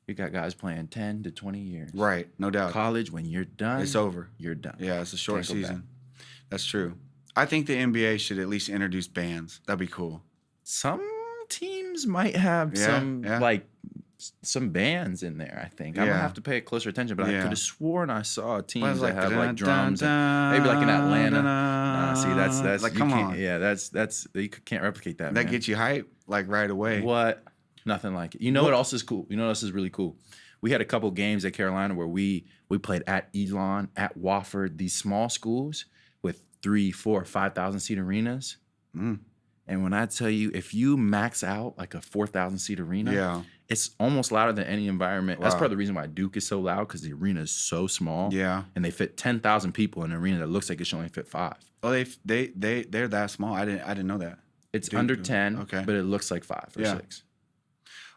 You got guys playing 10 to 20 years. Right. No doubt. College, when you're done, it's over. You're done. Yeah, it's a short Can't go back. season. That's true. I think the NBA should at least introduce bands. That'd be cool. Some teams might have some bands in there, I think. I'm going to have to pay close attention, but I could have sworn I saw teams that have like drums. Maybe like in Atlanta. See, that's like, come on. Yeah, that's you can't replicate that, That man. gets you hype like right away. What? Nothing like it. You know what else is cool? You know what else is really cool? We had a couple games at Carolina where we played at Elon, at Wofford, these small schools with 3, 4, 5,000 seat arenas. Mm. And when I tell you, if you max out like a 4,000 seat arena, it's almost louder than any environment. Wow. That's part of the reason why Duke is so loud, because the arena is so small. Yeah. And they fit 10,000 people in an arena that looks like it should only fit 5. Oh, they're that small. I didn't know that. It's Duke, under 10, okay, but it looks like 5 or 6.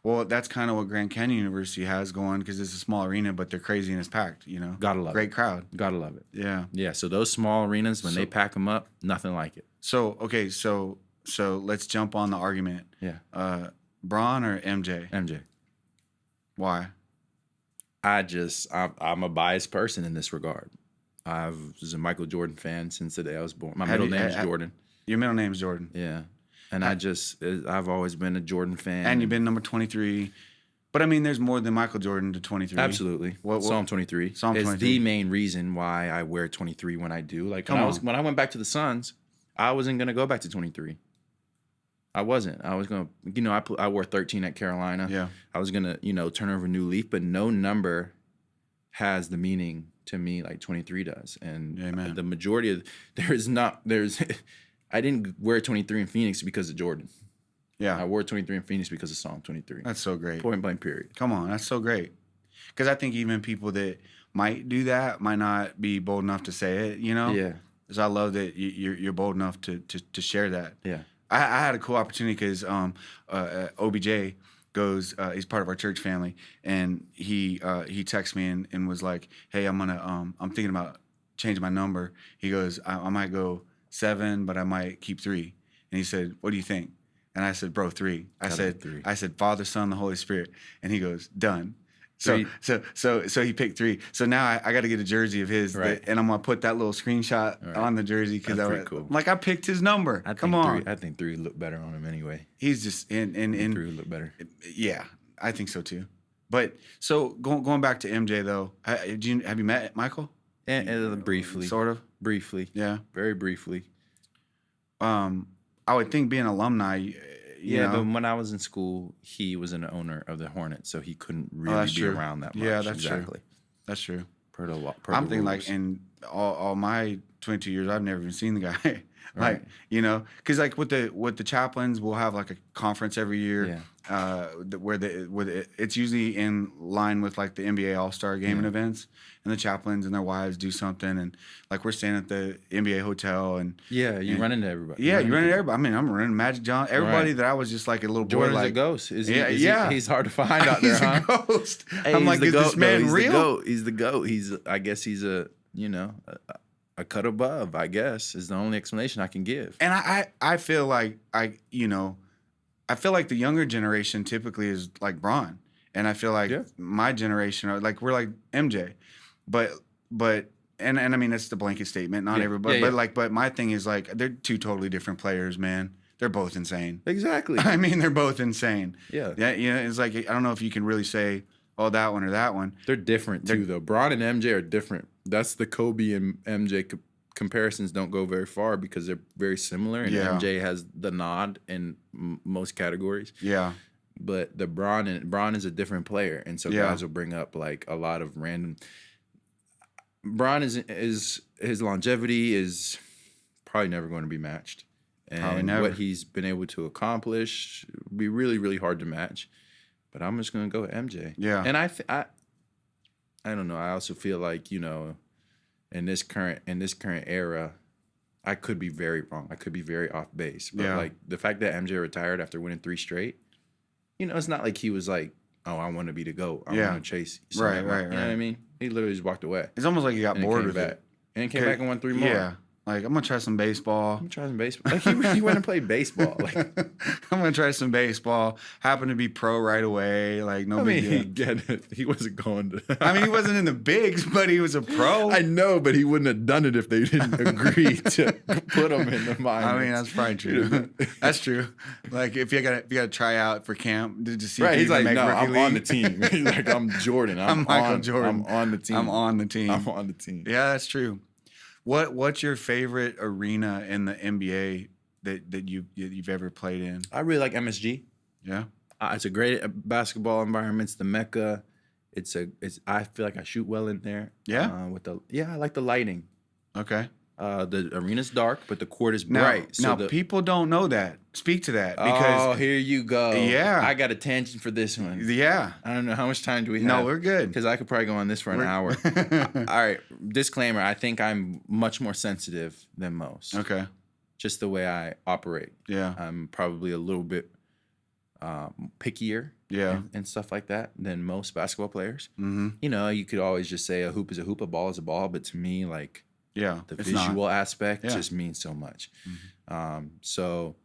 Well, that's kind of what Grand Canyon University has going, because it's a small arena, but they're crazy and it's packed, you know? Gotta love it. Great crowd. Gotta love it. Yeah. Yeah, so those small arenas, when they pack them up, nothing like it. So, okay, so let's jump on the argument. Yeah. Bron or MJ? MJ. Why? I'm a biased person in this regard. I was a Michael Jordan fan since the day I was born. My middle name is Jordan. Your middle name is Jordan. Yeah. And I've always been a Jordan fan. And you've been number 23. But I mean, there's more than Michael Jordan to 23. Absolutely. Psalm 23 is the main reason why I wear 23 when I do. Like when I went back to the Suns, I wasn't going to go back to 23. I wasn't. I was going to, I wore 13 at Carolina. Yeah. I was going to, turn over a new leaf, but no number has the meaning to me like 23 does. And the majority of, I didn't wear 23 in Phoenix because of Jordan. Yeah. I wore 23 in Phoenix because of Psalm 23. That's so great. Point blank, period. Come on. That's so great. Because I think even people that might do that might not be bold enough to say it, you know? Yeah. Because I love that you're bold enough to share that. Yeah. I had a cool opportunity because OBJ goes, he's part of our church family, and he texts me and was like, hey, I'm thinking about changing my number. He goes, I might go 7, but I might keep 3. And he said, what do you think? And I said, bro, 3. I said, Father, Son, the Holy Spirit. And he goes, done. So he picked 3. So now I got to get a jersey of his, and I'm gonna put that little screenshot on the jersey because cool. I picked his number. Come on. I think 3 would look better on him anyway. He's just in 3 would look better. Yeah, I think so too. But so going back to MJ though, have you met Michael? And briefly, sort of. Briefly, yeah, very briefly. I would think being alumni. You know. But when I was in school, he was an owner of the Hornets, so he couldn't really be around that much. Yeah, that's exactly. True. That's true. I'm thinking like in all my 22 years, I've never even seen the guy. Like, because like with the chaplains, we'll have like a conference every year, where it's usually in line with like the NBA All-Star Game and events, and the chaplains and their wives do something, and like we're staying at the NBA hotel, and you run into everybody. Yeah, you run into everybody. I mean, I'm running Magic Johnson, everybody that I was just like a little boy. Jordan's like a ghost. He's hard to find out he's there, huh? A ghost. Hey, I'm like, is this man real? He's the goat. I guess he's a cut above, I guess, is the only explanation I can give. And I feel like I feel like the younger generation typically is like Bron, and I feel like my generation like we're like MJ, but and I mean it's the blanket statement, not everybody, but my thing is like they're 2 totally different players, man. They're both insane. Exactly. I mean, they're both insane. Yeah. Yeah. It's like I don't know if you can really say that one or that one. They're different too, though. Bron and MJ are different. That's the Kobe and MJ comparisons don't go very far because they're very similar, and MJ has the nod in most categories. Yeah. But Bron is a different player, and so guys will bring up like a lot of random. Bron is his longevity is probably never going to be matched. Probably And never. what he's been able to accomplish would be really, really hard to match. But I'm just gonna go with MJ. Yeah. And I don't know. I also feel like, in this current era, I could be very wrong. I could be very off base. But Yeah. like the fact that MJ retired after winning 3 straight, it's not like he was like, oh, I want to be the GOAT. I Yeah. want to chase. Right, You know what I mean? He literally just walked away. It's almost like he got And bored came with back. it. And came back and won 3 more. Yeah. Like, I'm going to try some baseball. I'm trying some baseball. Like he went and played baseball. Like, I'm going to try some baseball. Happened to be pro right away. Like, no I big mean, deal. he wasn't going to. I mean, he wasn't in the bigs, but he was a pro. I know, but he wouldn't have done it if they didn't agree to put him in the minors. I mean, that's probably true. That's true. Like, if you got to try out for camp to see Right, if he's you can like, make no, rookie I'm league. on the team. He's like, I'm Jordan. I'm Michael Jordan. I'm on the team. I'm on the team. I'm on the team. Yeah, that's true. What's your favorite arena in the NBA that you've ever played in? I really like MSG. Yeah. It's a great basketball environment. It's the mecca. I feel like I shoot well in there. Yeah? I like the lighting. Okay. The arena's dark, but the court is Now, bright. people don't know that. Speak to that because here you go. Yeah. I got a tangent for this one. yeah. I don't know how much time do we have. No, we're good. Because I could probably go on this for an hour. All right. Disclaimer. I think I'm much more sensitive than most. Okay. Just the way I operate. Yeah. I'm probably a little bit pickier. Yeah. And stuff like that than most basketball players. Mm-hmm. You could always just say a hoop is a hoop, a ball is a ball. But to me, like Yeah. the it's visual not. aspect Yeah. just means so much. So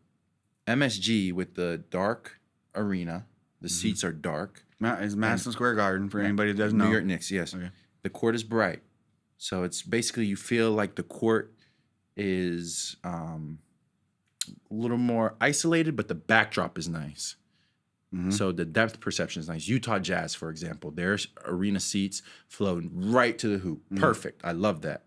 MSG with the dark arena, the seats are dark. It's Madison Square Garden for anybody that doesn't know. New York Knicks, yes. Okay. The court is bright. So it's basically you feel like the court is a little more isolated, but the backdrop is nice. So the depth perception is nice. Utah Jazz, for example, their arena seats flow right to the hoop. Perfect. I love that.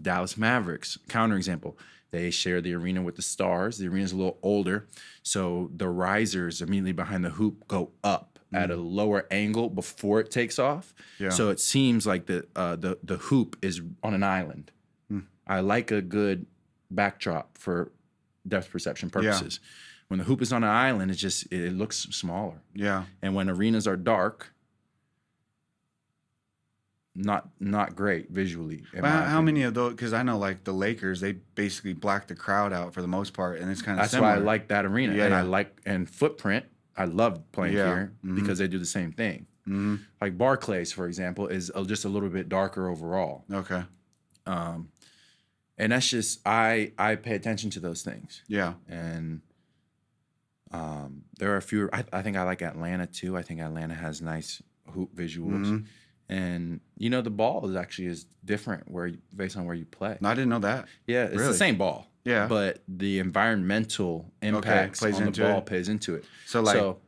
Dallas Mavericks, counterexample, they share the arena with the Stars. The arena's a little older, so the risers immediately behind the hoop go up at a lower angle before it takes off. Yeah. So it seems like the hoop is on an island. I like a good backdrop for depth perception purposes. When the hoop is on an island, it looks smaller. Yeah. And when arenas are dark, not great visually. Well, how many of those? Because I know, like the Lakers, they basically black the crowd out for the most part, and it's kind of That's similar. why I like that arena. Yeah, and yeah. and footprint. I love playing Yeah. here because they do the same thing. Like Barclays, for example, is just a little bit darker overall. Okay. And that's just I pay attention to those things. Yeah. And there are a few. I think I like Atlanta too. I think Atlanta has nice hoop visuals. And the ball is different based on where you play. No, I didn't know that. Yeah, it's Really? the same ball. Yeah. But the environmental impacts plays on the into ball it. plays into it. So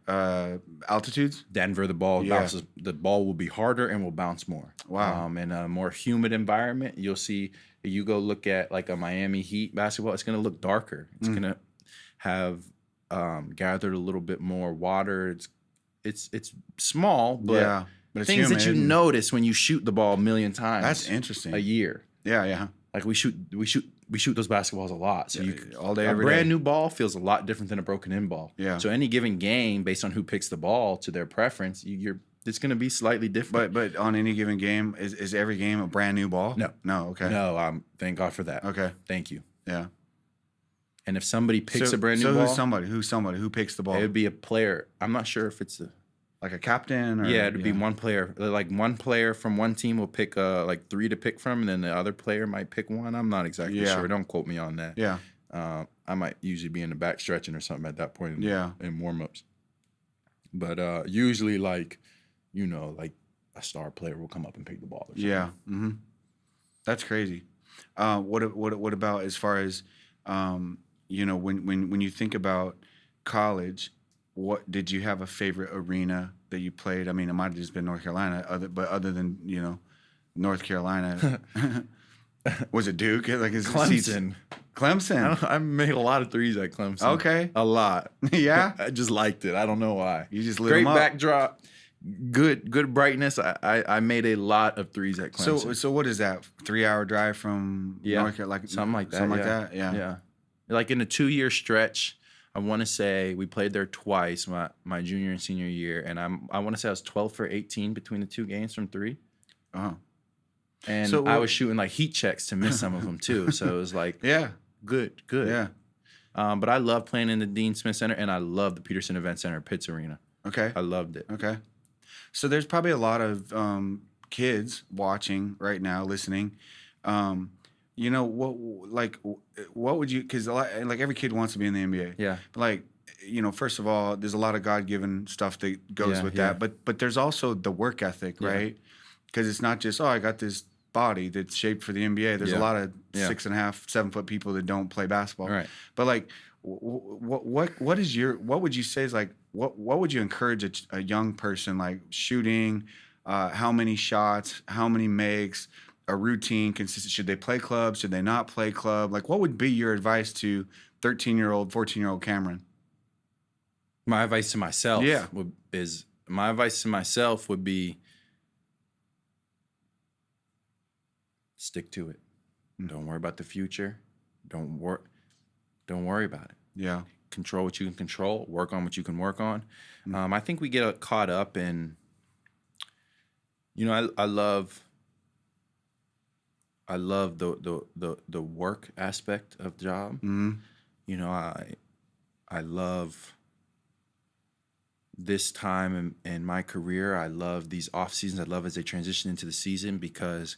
altitudes. Denver, the ball Yeah. bounces. The ball will be harder and will bounce more. Wow. In a more humid environment, you'll see. You go look at like a Miami Heat basketball. It's going to look darker. It's going to have gathered a little bit more water. It's small, but Yeah. But it's things that you humid. notice when you shoot the ball a million times. That's interesting. A year. Yeah. Yeah. Like we shoot those basketballs a lot. So all day, a every brand day. new ball feels a lot different than a broken in ball. Yeah. So any given game, based on who picks the ball to their preference, it's going to be slightly different. But on any given game, is every game a brand new ball? No. No. Okay. No, thank God for that. Okay. Thank you. Yeah. And if somebody picks a brand new so ball, who's somebody who picks the ball? it would be a player. I'm not sure if it's Like a captain? Or, it'd be one player. Like one player from one team will pick like 3 to pick from, and then the other player might pick one. I'm not exactly Yeah. sure. Don't quote me on that. Yeah. I might usually be in the back stretching or something at that point in warm-ups. But usually like a star player will come up and pick the ball or something. Yeah. Mm-hmm. That's crazy. What about as far as when you think about college, what did you have a favorite arena that you played? I mean, it might have just been North Carolina, other than North Carolina, was it Duke? Like his seats- Clemson. Clemson. I made a lot of threes at Clemson. Okay. A lot. Yeah. I just liked it. I don't know why. You just lit Great 'em up. backdrop. Good brightness. I made a lot of threes at Clemson. So what is that? 3-hour drive from North Carolina? something like that. Something like yeah. that. Yeah. Yeah. Like in a 2-year stretch, I want to say we played there twice, my junior and senior year, and I want to say I was 12 for 18 between the 2 games from 3. Oh, And so I was shooting like heat checks to miss some of them too. So it was like, yeah, good. yeah, But I love playing in the Dean Smith Center, and I love the Peterson Event Center at Pitts Arena. okay, I loved it. okay. So there's probably a lot of kids watching right now, listening. You know what would you? Because like every kid wants to be in the NBA. Yeah. But like, you know, first of all, there's a lot of God-given stuff that goes with that. But there's also the work ethic, right? Because it's not just I got this body that's shaped for the NBA. There's a lot of 6.5, 7 foot people that don't play basketball. Right. But like, what would you say is like what would you encourage a young person like shooting? How many shots? How many makes? A routine, consistent. Should they play club? Should they not play club? Like, what would be your advice to 13-year-old, 14-year-old Cameron? My advice to myself would be stick to it. Don't worry about the future. Don't worry about it. Yeah. Control what you can control. Work on what you can work on. I think we get caught up in, you know, I love the work aspect of the job. Mm-hmm. You know, I love this time in my career. I love these off seasons. I love as they transition into the season because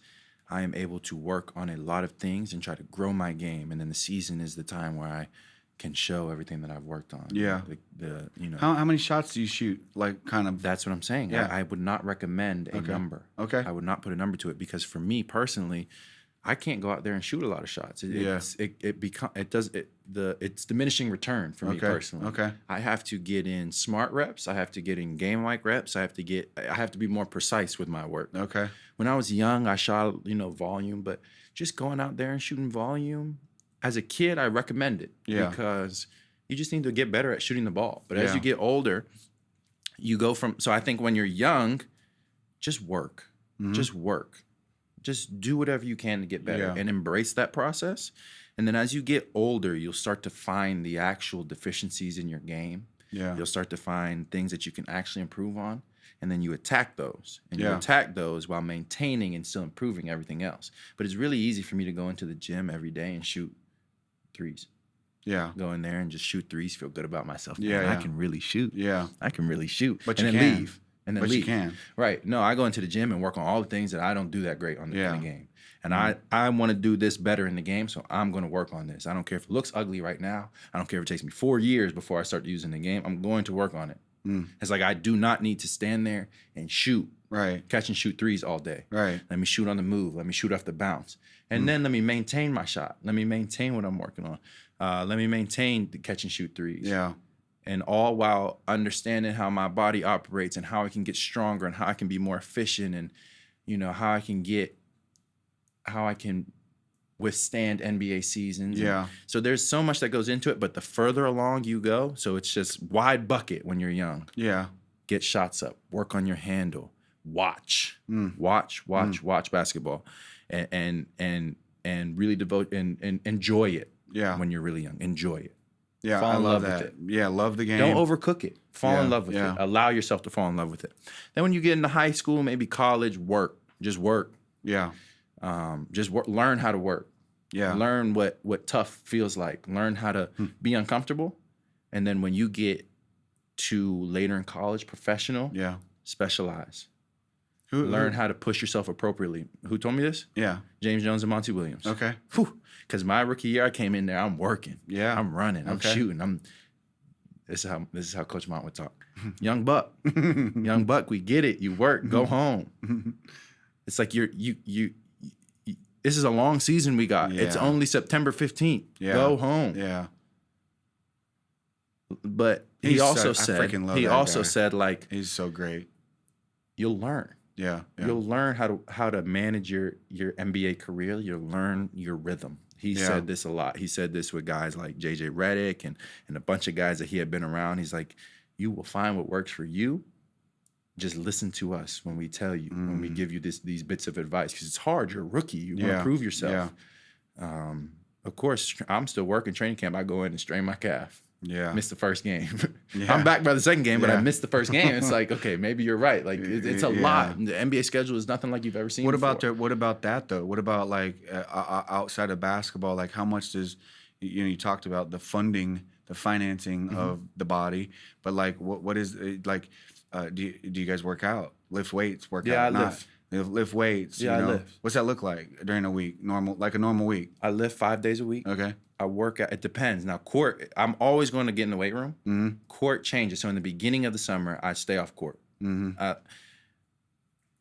I am able to work on a lot of things and try to grow my game. And then the season is the time where I can show everything that I've worked on. Yeah. You know. How many shots do you shoot? Like, kind of. That's what I'm saying. Yeah. I would not recommend a number. Okay. I would not put a number to it because for me personally, I can't go out there and shoot a lot of shots. It's diminishing return for me personally. Okay. I have to get in smart reps. I have to get in game like reps. I have to be more precise with my work. Okay. When I was young, I shot, volume, but just going out there and shooting volume as a kid, I recommend it because you just need to get better at shooting the ball. But as you get older, you go from, so I think when you're young, just work, just work. Just do whatever you can to get better and embrace that process. And then as you get older, you'll start to find the actual deficiencies in your game. Yeah. You'll start to find things that you can actually improve on. And then you attack those. And you attack those while maintaining and still improving everything else. But it's really easy for me to go into the gym every day and shoot threes. Yeah. Go in there and just shoot threes, feel good about myself. Man, I can really shoot. Yeah. I can really shoot. But and you then can. leave. And then but leave. You can. Right. No, I go into the gym and work on all the things that I don't do that great on the game. And I want to do this better in the game, so I'm going to work on this. I don't care if it looks ugly right now. I don't care if it takes me 4 years before I start using the game. I'm going to work on it. It's like I do not need to stand there and shoot, catch and shoot threes all day. Right. Let me shoot on the move. Let me shoot off the bounce. And then let me maintain my shot. Let me maintain what I'm working on. Let me maintain the catch and shoot threes. Yeah. And all while understanding how my body operates and how I can get stronger and how I can be more efficient and, how I can withstand NBA seasons. Yeah. So there's so much that goes into it, but the further along you go, so it's just wide bucket when you're young. Yeah. Get shots up, work on your handle, watch basketball and really devote and enjoy it. Yeah. When you're really young, enjoy it. Yeah, I love that. Yeah, love the game. Don't overcook it. Fall in love with it. Allow yourself to fall in love with it. Then when you get into high school, maybe college, work. Just work. Yeah. Just work. Learn how to work. Yeah. Learn what tough feels like. Learn how to be uncomfortable. And then when you get to later in college, professional, specialize. Learn how to push yourself appropriately. Who told me this? Yeah. James Jones and Monty Williams. Okay. Because my rookie year, I came in there, I'm working. Yeah. I'm running. I'm shooting. This is how Coach Mont would talk. Young buck. Young buck, we get it. You work, go home. It's like you this is a long season we got. Yeah. It's only September 15th. Yeah. Go home. Yeah. But he also said like he's so great. You'll learn. Yeah. You'll learn how to manage your NBA career. You'll learn your rhythm. He said this a lot. He said this with guys like JJ Redick and a bunch of guys that he had been around. He's like, you will find what works for you. Just listen to us when we tell you, when we give you these bits of advice, because it's hard. You're a rookie. You want to prove yourself. Yeah. of course, I'm still working training camp. I go in and strain my calf. Yeah. Missed the first game. Yeah. I'm back by the second game, but I Yeah. missed the first game. It's like, okay, maybe you're right. Like it's a Yeah. lot. The NBA schedule is nothing like you've ever seen. What before. about that though? What about like outside of basketball? Like how much does you talked about the funding, the financing of the body, but like what is like? Do you guys work out, lift weights, work Yeah, out? I Not lift weights. Yeah, you know? I lift. What's that look like during a week? Like a normal week. I lift 5 days a week. Okay. I work out. It depends. Now, court, I'm always going to get in the weight room. Mm-hmm. Court changes. So in the beginning of the summer, I stay off court. Mm-hmm.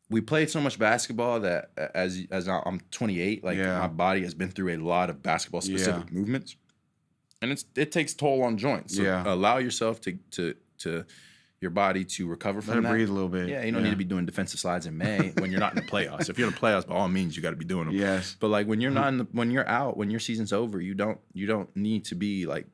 We played so much basketball that as I'm 28, like Yeah. my body has been through a lot of basketball specific movements, and it takes toll on joints. So Yeah. allow yourself to your body to recover Let from it that. breathe a little bit. Yeah, you don't need to be doing defensive slides in May when you're not in the playoffs. If you're in the playoffs, by all means, you got to be doing them. Yes. But like when you're not when you're out, when your season's over, you don't need to be like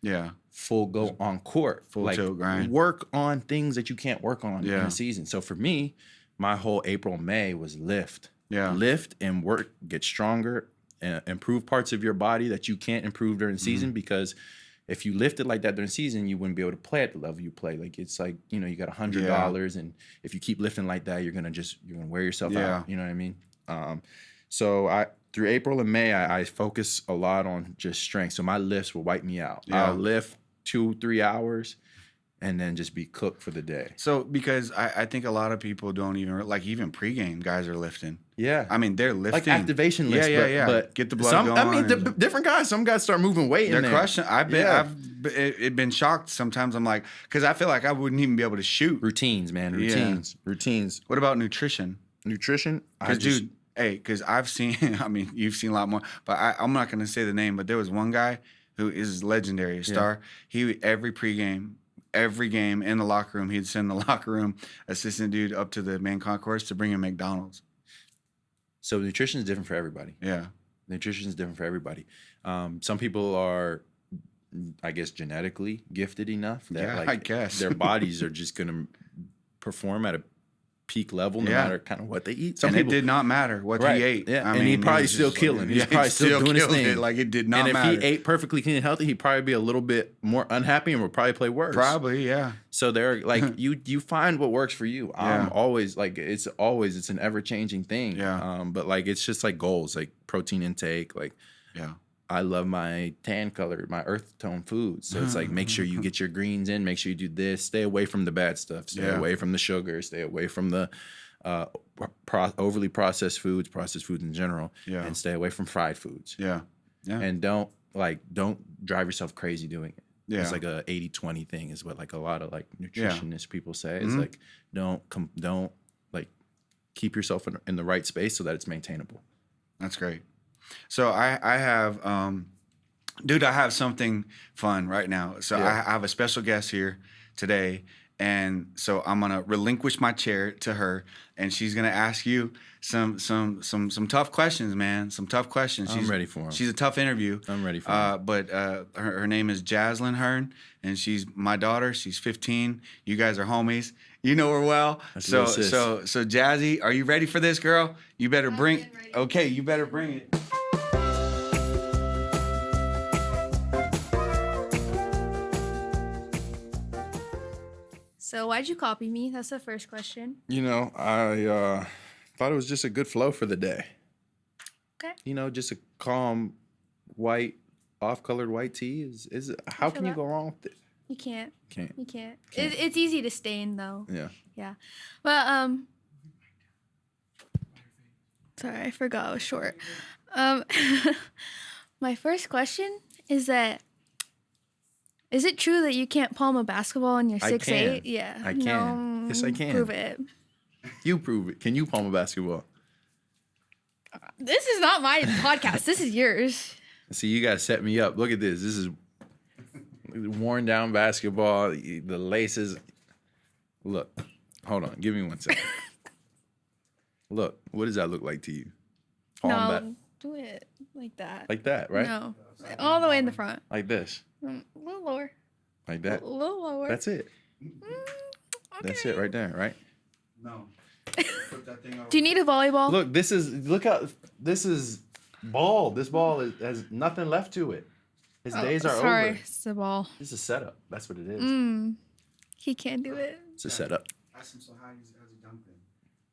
Yeah. full go on court. Full like, tilt grind. Work on things that you can't work on in Yeah. a season. So for me, my whole April, May was lift. Yeah. Lift and work, get stronger, and improve parts of your body that you can't improve during the season because if you lifted like that during the season, you wouldn't be able to play at the level you play. Like it's like, you got $100 and if you keep lifting like that, you're gonna wear yourself out. You know what I mean? So through April and May, I focus a lot on just strength. So my lifts will wipe me out. Yeah. I'll lift 2-3 hours and then just be cooked for the day. So because I think a lot of people don't even like even pregame guys are lifting. Yeah. I mean they're lifting Like activation lifts. Yeah. But Get the blood going. I mean, different guys. Some guys start moving weight They're in there. crushing. I've been shocked sometimes. I'm like, because I feel like I wouldn't even be able to shoot. Routines, man. Yeah. Routines. What about nutrition? Nutrition. Because dude, because I've seen. I mean, you've seen a lot more, but I'm not gonna say the name. But there was one guy who is legendary, a star. He every pregame. Every game in the locker room, he'd send the locker room assistant dude up to the main concourse to bring him McDonald's. So nutrition is different for everybody. Yeah. Nutrition is different for everybody. Some people are, I guess, genetically gifted enough that I guess their bodies are just going to perform at a peak level no matter kind of what they eat. Some people, it did not matter what he ate. Yeah, I and mean, he'd probably was still just killing. He's probably still doing his thing. Like it did not and if matter. he ate perfectly clean and healthy, he'd probably be a little bit more unhappy and would probably play worse. Probably, yeah. So they're like you find what works for you. I'm always like it's an ever changing thing. Yeah. But like it's just like goals, like protein intake. Like I love my tan color, my earth tone foods. So it's like make sure you get your greens in, make sure you do this, stay away from the bad stuff, stay away from the sugar, stay away from the overly processed foods in general, and stay away from fried foods. Yeah. And don't drive yourself crazy doing it. Yeah. It's like a 80-20 thing is what like a lot of like nutritionists people say. It's like don't like keep yourself in the right space so that it's maintainable. That's great. So I have dude, I have something fun right now. So I have a special guest here today. And so I'm gonna relinquish my chair to her, and she's gonna ask you some tough questions, man. Some tough questions. I'm ready for 'em. She's a tough interview. I'm ready for 'em. But her name is Jaslyn Hearn, and she's my daughter. She's 15. You guys are homies. You know her well. So Jazzy, are you ready for this, girl? You better bring. Okay, you better bring it. So why'd you copy me? That's the first question. I thought it was just a good flow for the day. Okay. Just a calm white, off-colored white tee is how can you go wrong with it? You can't. Can't. You can't. It's easy to stain though. Yeah. Yeah. But sorry, I forgot I was short. My first question is that is it true that you can't palm a basketball and you're 6'8"? Yeah. I can. Yes, I can. Prove it. You prove it. Can you palm a basketball? This is not my podcast. This is yours. See, you guys set me up. Look at this. This is worn down basketball. The laces. Look. Hold on. Give me 1 second. Look. What does that look like to you? No, do it like that. Like that, right? No. All the way in the front. Like this. A little lower. Like that. A little lower. That's it. Okay. That's it right there, right? No. Put that thing over. Do you need a volleyball? Look, this is ball. This ball has nothing left to it. His days are sorry, over. it's the ball. It's a setup. That's what it is. He can't do it. It's a setup. Ask him, so how's he dunk then?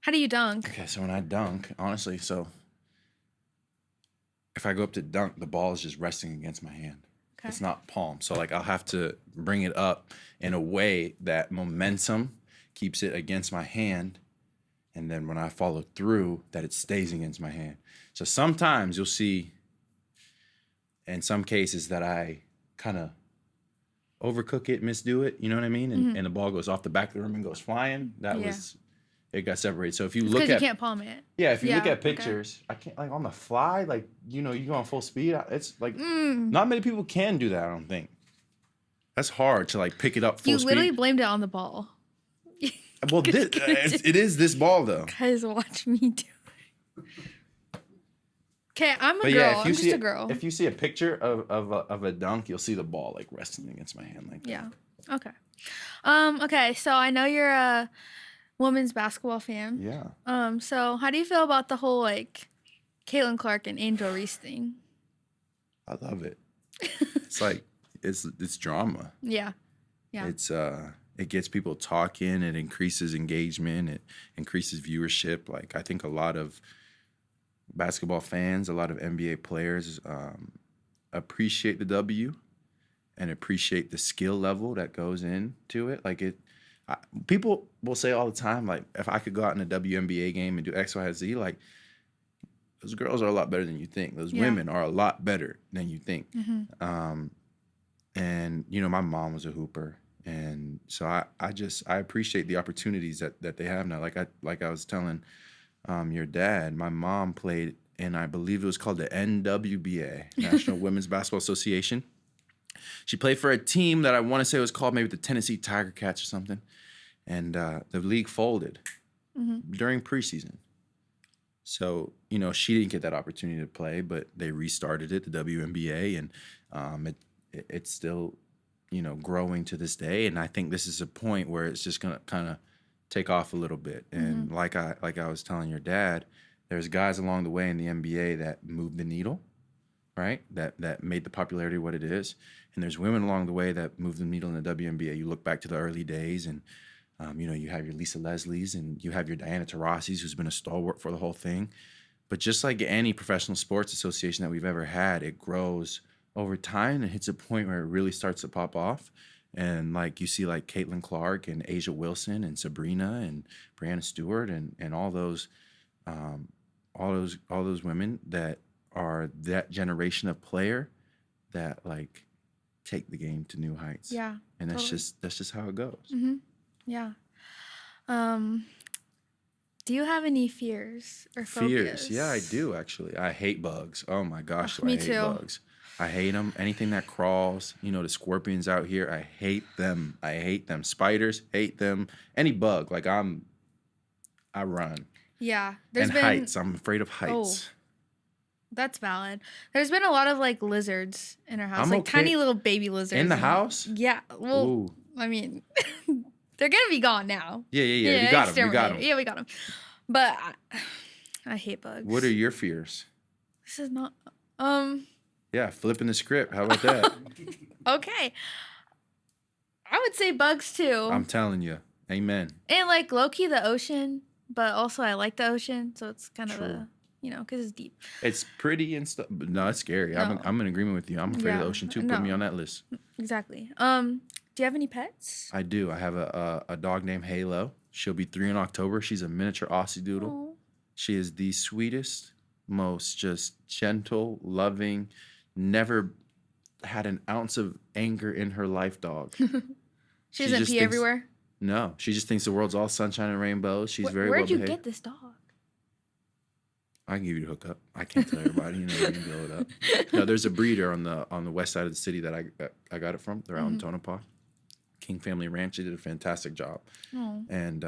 How do you dunk? Okay, so when I dunk, honestly, so if I go up to dunk, the ball is just resting against my hand. Okay. It's not palm. So like I'll have to bring it up in a way that momentum keeps it against my hand. And then when I follow through, that it stays against my hand. So sometimes you'll see in some cases that I kind of overcook it, misdo it, you know what I mean? And the ball goes off the back of the rim and goes flying. It got separated. So if you look Because at, you can't palm it. yeah, if you look Yeah, at pictures, I can't, like on the fly, like, you know, you go on full speed. It's like, not many people can do that, I don't think. That's hard to like pick it up full You literally speed. blamed it on the ball. Well, it is this ball though. Guys, watch me do it. Okay, I'm a But girl. yeah, I'm just a girl. if you see a picture of a dunk, you'll see the ball like resting against my hand like that. Yeah. Okay. Okay, so I know you're a women's basketball fan. Yeah. So how do you feel about the whole like Caitlin Clark and Angel Reese thing? I love it. It's like it's drama. Yeah. Yeah. It's it gets people talking, it increases engagement, it increases viewership. Like I think a lot of basketball fans, a lot of NBA players appreciate the W and appreciate the skill level that goes into it. Like people will say all the time, like, if I could go out in a WNBA game and do X, Y, Z, like, those girls are a lot better than you think. Those women are a lot better than you think. And, you know, my mom was a hooper. And so I appreciate the opportunities that they have now. Like I was telling your dad, my mom played in, I believe it was called the NWBA, National Women's Basketball Association. She played for a team that I want to say was called maybe the Tennessee Tiger Cats or something. And the league folded during preseason. So, you know, she didn't get that opportunity to play, but they restarted it, the WNBA, and it's still, you know, growing to this day. And I think this is a point where it's just going to kind of take off a little bit. And like I was telling your dad, there's guys along the way in the NBA that moved the needle, right? That made the popularity what it is. And there's women along the way that moved the needle in the WNBA. You look back to the early days and, you know, you have your Lisa Leslie's and you have your Diana Taurasi's, who's been a stalwart for the whole thing. But just like any professional sports association that we've ever had, it grows over time and hits a point where it really starts to pop off. And like you see like Caitlin Clark and Asia Wilson and Sabrina and Brianna Stewart and all those women that are that generation of player that like take the game to new heights. Yeah. And totally. that's just how it goes. Yeah. Do you have any fears or phobias? Fears. Yeah, I do actually. I hate bugs. Oh my gosh, do me I hate too. bugs. I hate them. Anything that crawls, you know, the scorpions out here, I hate them. I hate them. Spiders, hate them. Any bug, like I run. Yeah. And heights. I'm afraid of heights. Oh. That's valid. There's been a lot of like lizards in our house, I'm like okay. tiny little baby lizards. In the and- house? Yeah. Well, Ooh. I mean, they're gonna be gone now. Yeah. You got them. You got them. Yeah, we got them. But I hate bugs. What are your fears? This is not. Yeah, flipping the script. How about that? Okay. I would say bugs too. I'm telling you. Amen. And like low-key the ocean, but also I like the ocean, so it's kind of True. a, you know, because it's deep. It's pretty and stuff, but no, it's scary. No. I'm in agreement with you. I'm afraid of the Yeah, ocean too. no. Put me on that list. Exactly. Do you have any pets? I do. I have a dog named Halo. She'll be 3 in October. She's a miniature Aussie Doodle. Oh. She is the sweetest, most just gentle, loving, never had an ounce of anger in her life dog. She doesn't just pee thinks- everywhere. No, she just thinks the world's all sunshine and rainbows. She's very well Where'd you behaved. get this dog? I can give you the hookup. I can't tell everybody. You know, you can blow it up. No, there's a breeder on the west side of the city that I got it from. They're out in Tonopah. King Family Ranch. They did a fantastic job. Oh. And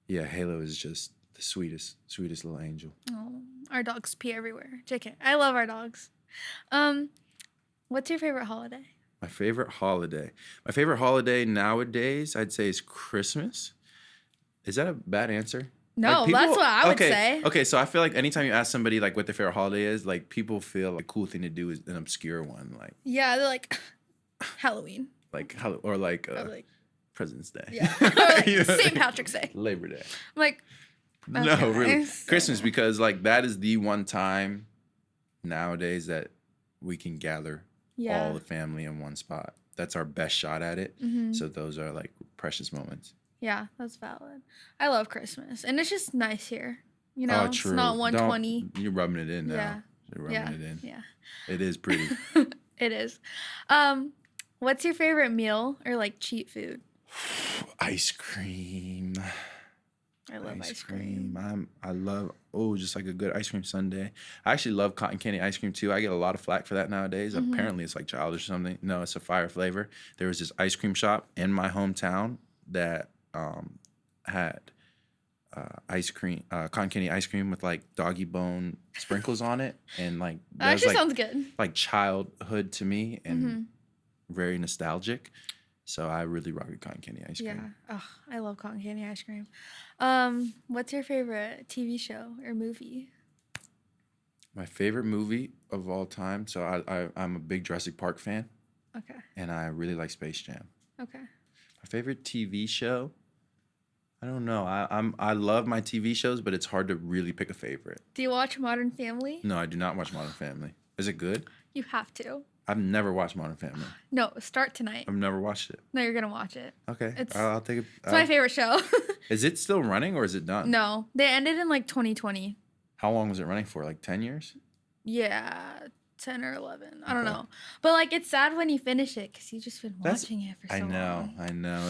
yeah, Halo is just the sweetest little angel. Oh, our dogs pee everywhere. JK. I love our dogs. What's your favorite holiday? My favorite holiday nowadays, I'd say, is Christmas. Is that a bad answer? No, Like, that's what I would okay, say. Okay, so I feel like anytime you ask somebody like what their favorite holiday is, like people feel like a cool thing to do is an obscure one, Yeah, they're like Halloween. or like Or like President's Day. yeah, or like You know? St. Patrick's Day. Labor Day. I'm like, No, okay, really. so- Christmas, because like that is the one time nowadays that we can gather Yeah. all the family in one spot. That's our best shot at it. Mhm. So those are like precious moments. Yeah, that's valid. I love Christmas, and it's just nice here. You know, Oh, it's true. not 120. You're rubbing it in now. Yeah. You're rubbing it in. Yeah, It is pretty. it is. What's your favorite meal or like cheat food? Ice cream. I love ice cream. I love just like a good ice cream sundae. I actually love cotton candy ice cream too. I get a lot of flack for that nowadays. Mm-hmm. Apparently it's like childish or something. No, it's a fire flavor. There was this ice cream shop in my hometown that had cotton candy ice cream with like doggy bone sprinkles on it, and like That was actually like, sounds good. like childhood to me and Mm-hmm. very nostalgic. So I really rock with cotton candy ice Yeah. cream. Oh, I love cotton candy ice cream. What's your favorite TV show or movie? My favorite movie of all time. So I'm a big Jurassic Park fan, Okay. and I really like Space Jam. Okay. My favorite TV show. I don't know. I love my TV shows, but it's hard to really pick a favorite. Do you watch Modern Family? No, I do not watch Modern Family. Is it good? You have to. I've never watched Modern Family. No, start tonight. I've never watched it. No, you're gonna watch it. Okay, It's- I'll take it. It's my favorite show. Is it still running or is it done? No, they ended in like 2020. How long was it running for? Like 10 years? Yeah, 10 or 11. I don't Okay. know. But like it's sad when you finish it because you've just been That's- watching it for so I know. long. I know.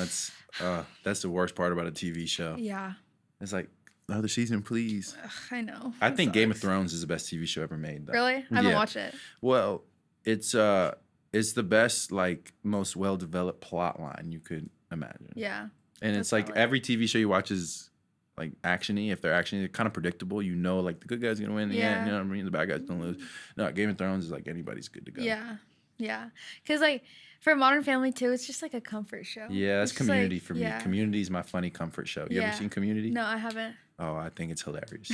That's the worst part about a TV show. Yeah. It's like another season, please. Ugh, I know. I It think Game of sucks. Thrones is the best TV show ever made. Though. Really? I haven't Yeah. watched it. Well, it's the best, like most well developed plot line you could imagine. Yeah. And that's it's like valid. every TV show you watch is like actiony. If they're actiony, they're kind of predictable. You know, like the good guy's gonna win in the end. You know what I mean? The bad guys don't lose. No, Game of Thrones is like anybody's good to go. Yeah. Yeah. Because like for Modern Family too, it's just like a comfort show. Yeah, that's It's just, Community like, for me. yeah. Community is my funny comfort show. You Yeah. ever seen Community? No, I haven't. Oh, I think it's hilarious.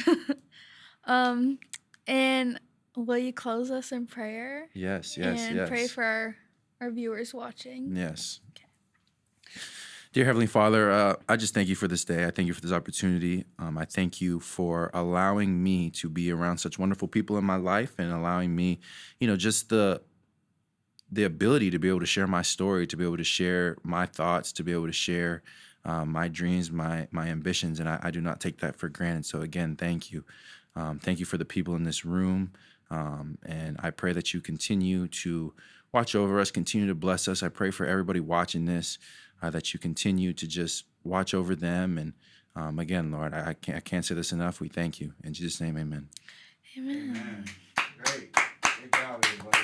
And will you close us in prayer? Yes, And pray for our viewers watching. Yes. Dear Heavenly Father, I just thank you for this day. I thank you for this opportunity. I thank you for allowing me to be around such wonderful people in my life and allowing me, just the ability to be able to share my story, to be able to share my thoughts, to be able to share my dreams, my ambitions. And I do not take that for granted. So again, thank you. Thank you for the people in this room. And I pray that you continue to watch over us, continue to bless us. I pray for everybody watching this, that you continue to just watch over them. And again, Lord, I can't say this enough. We thank you. In Jesus' name, amen. Amen. Man, great. Good job, everybody.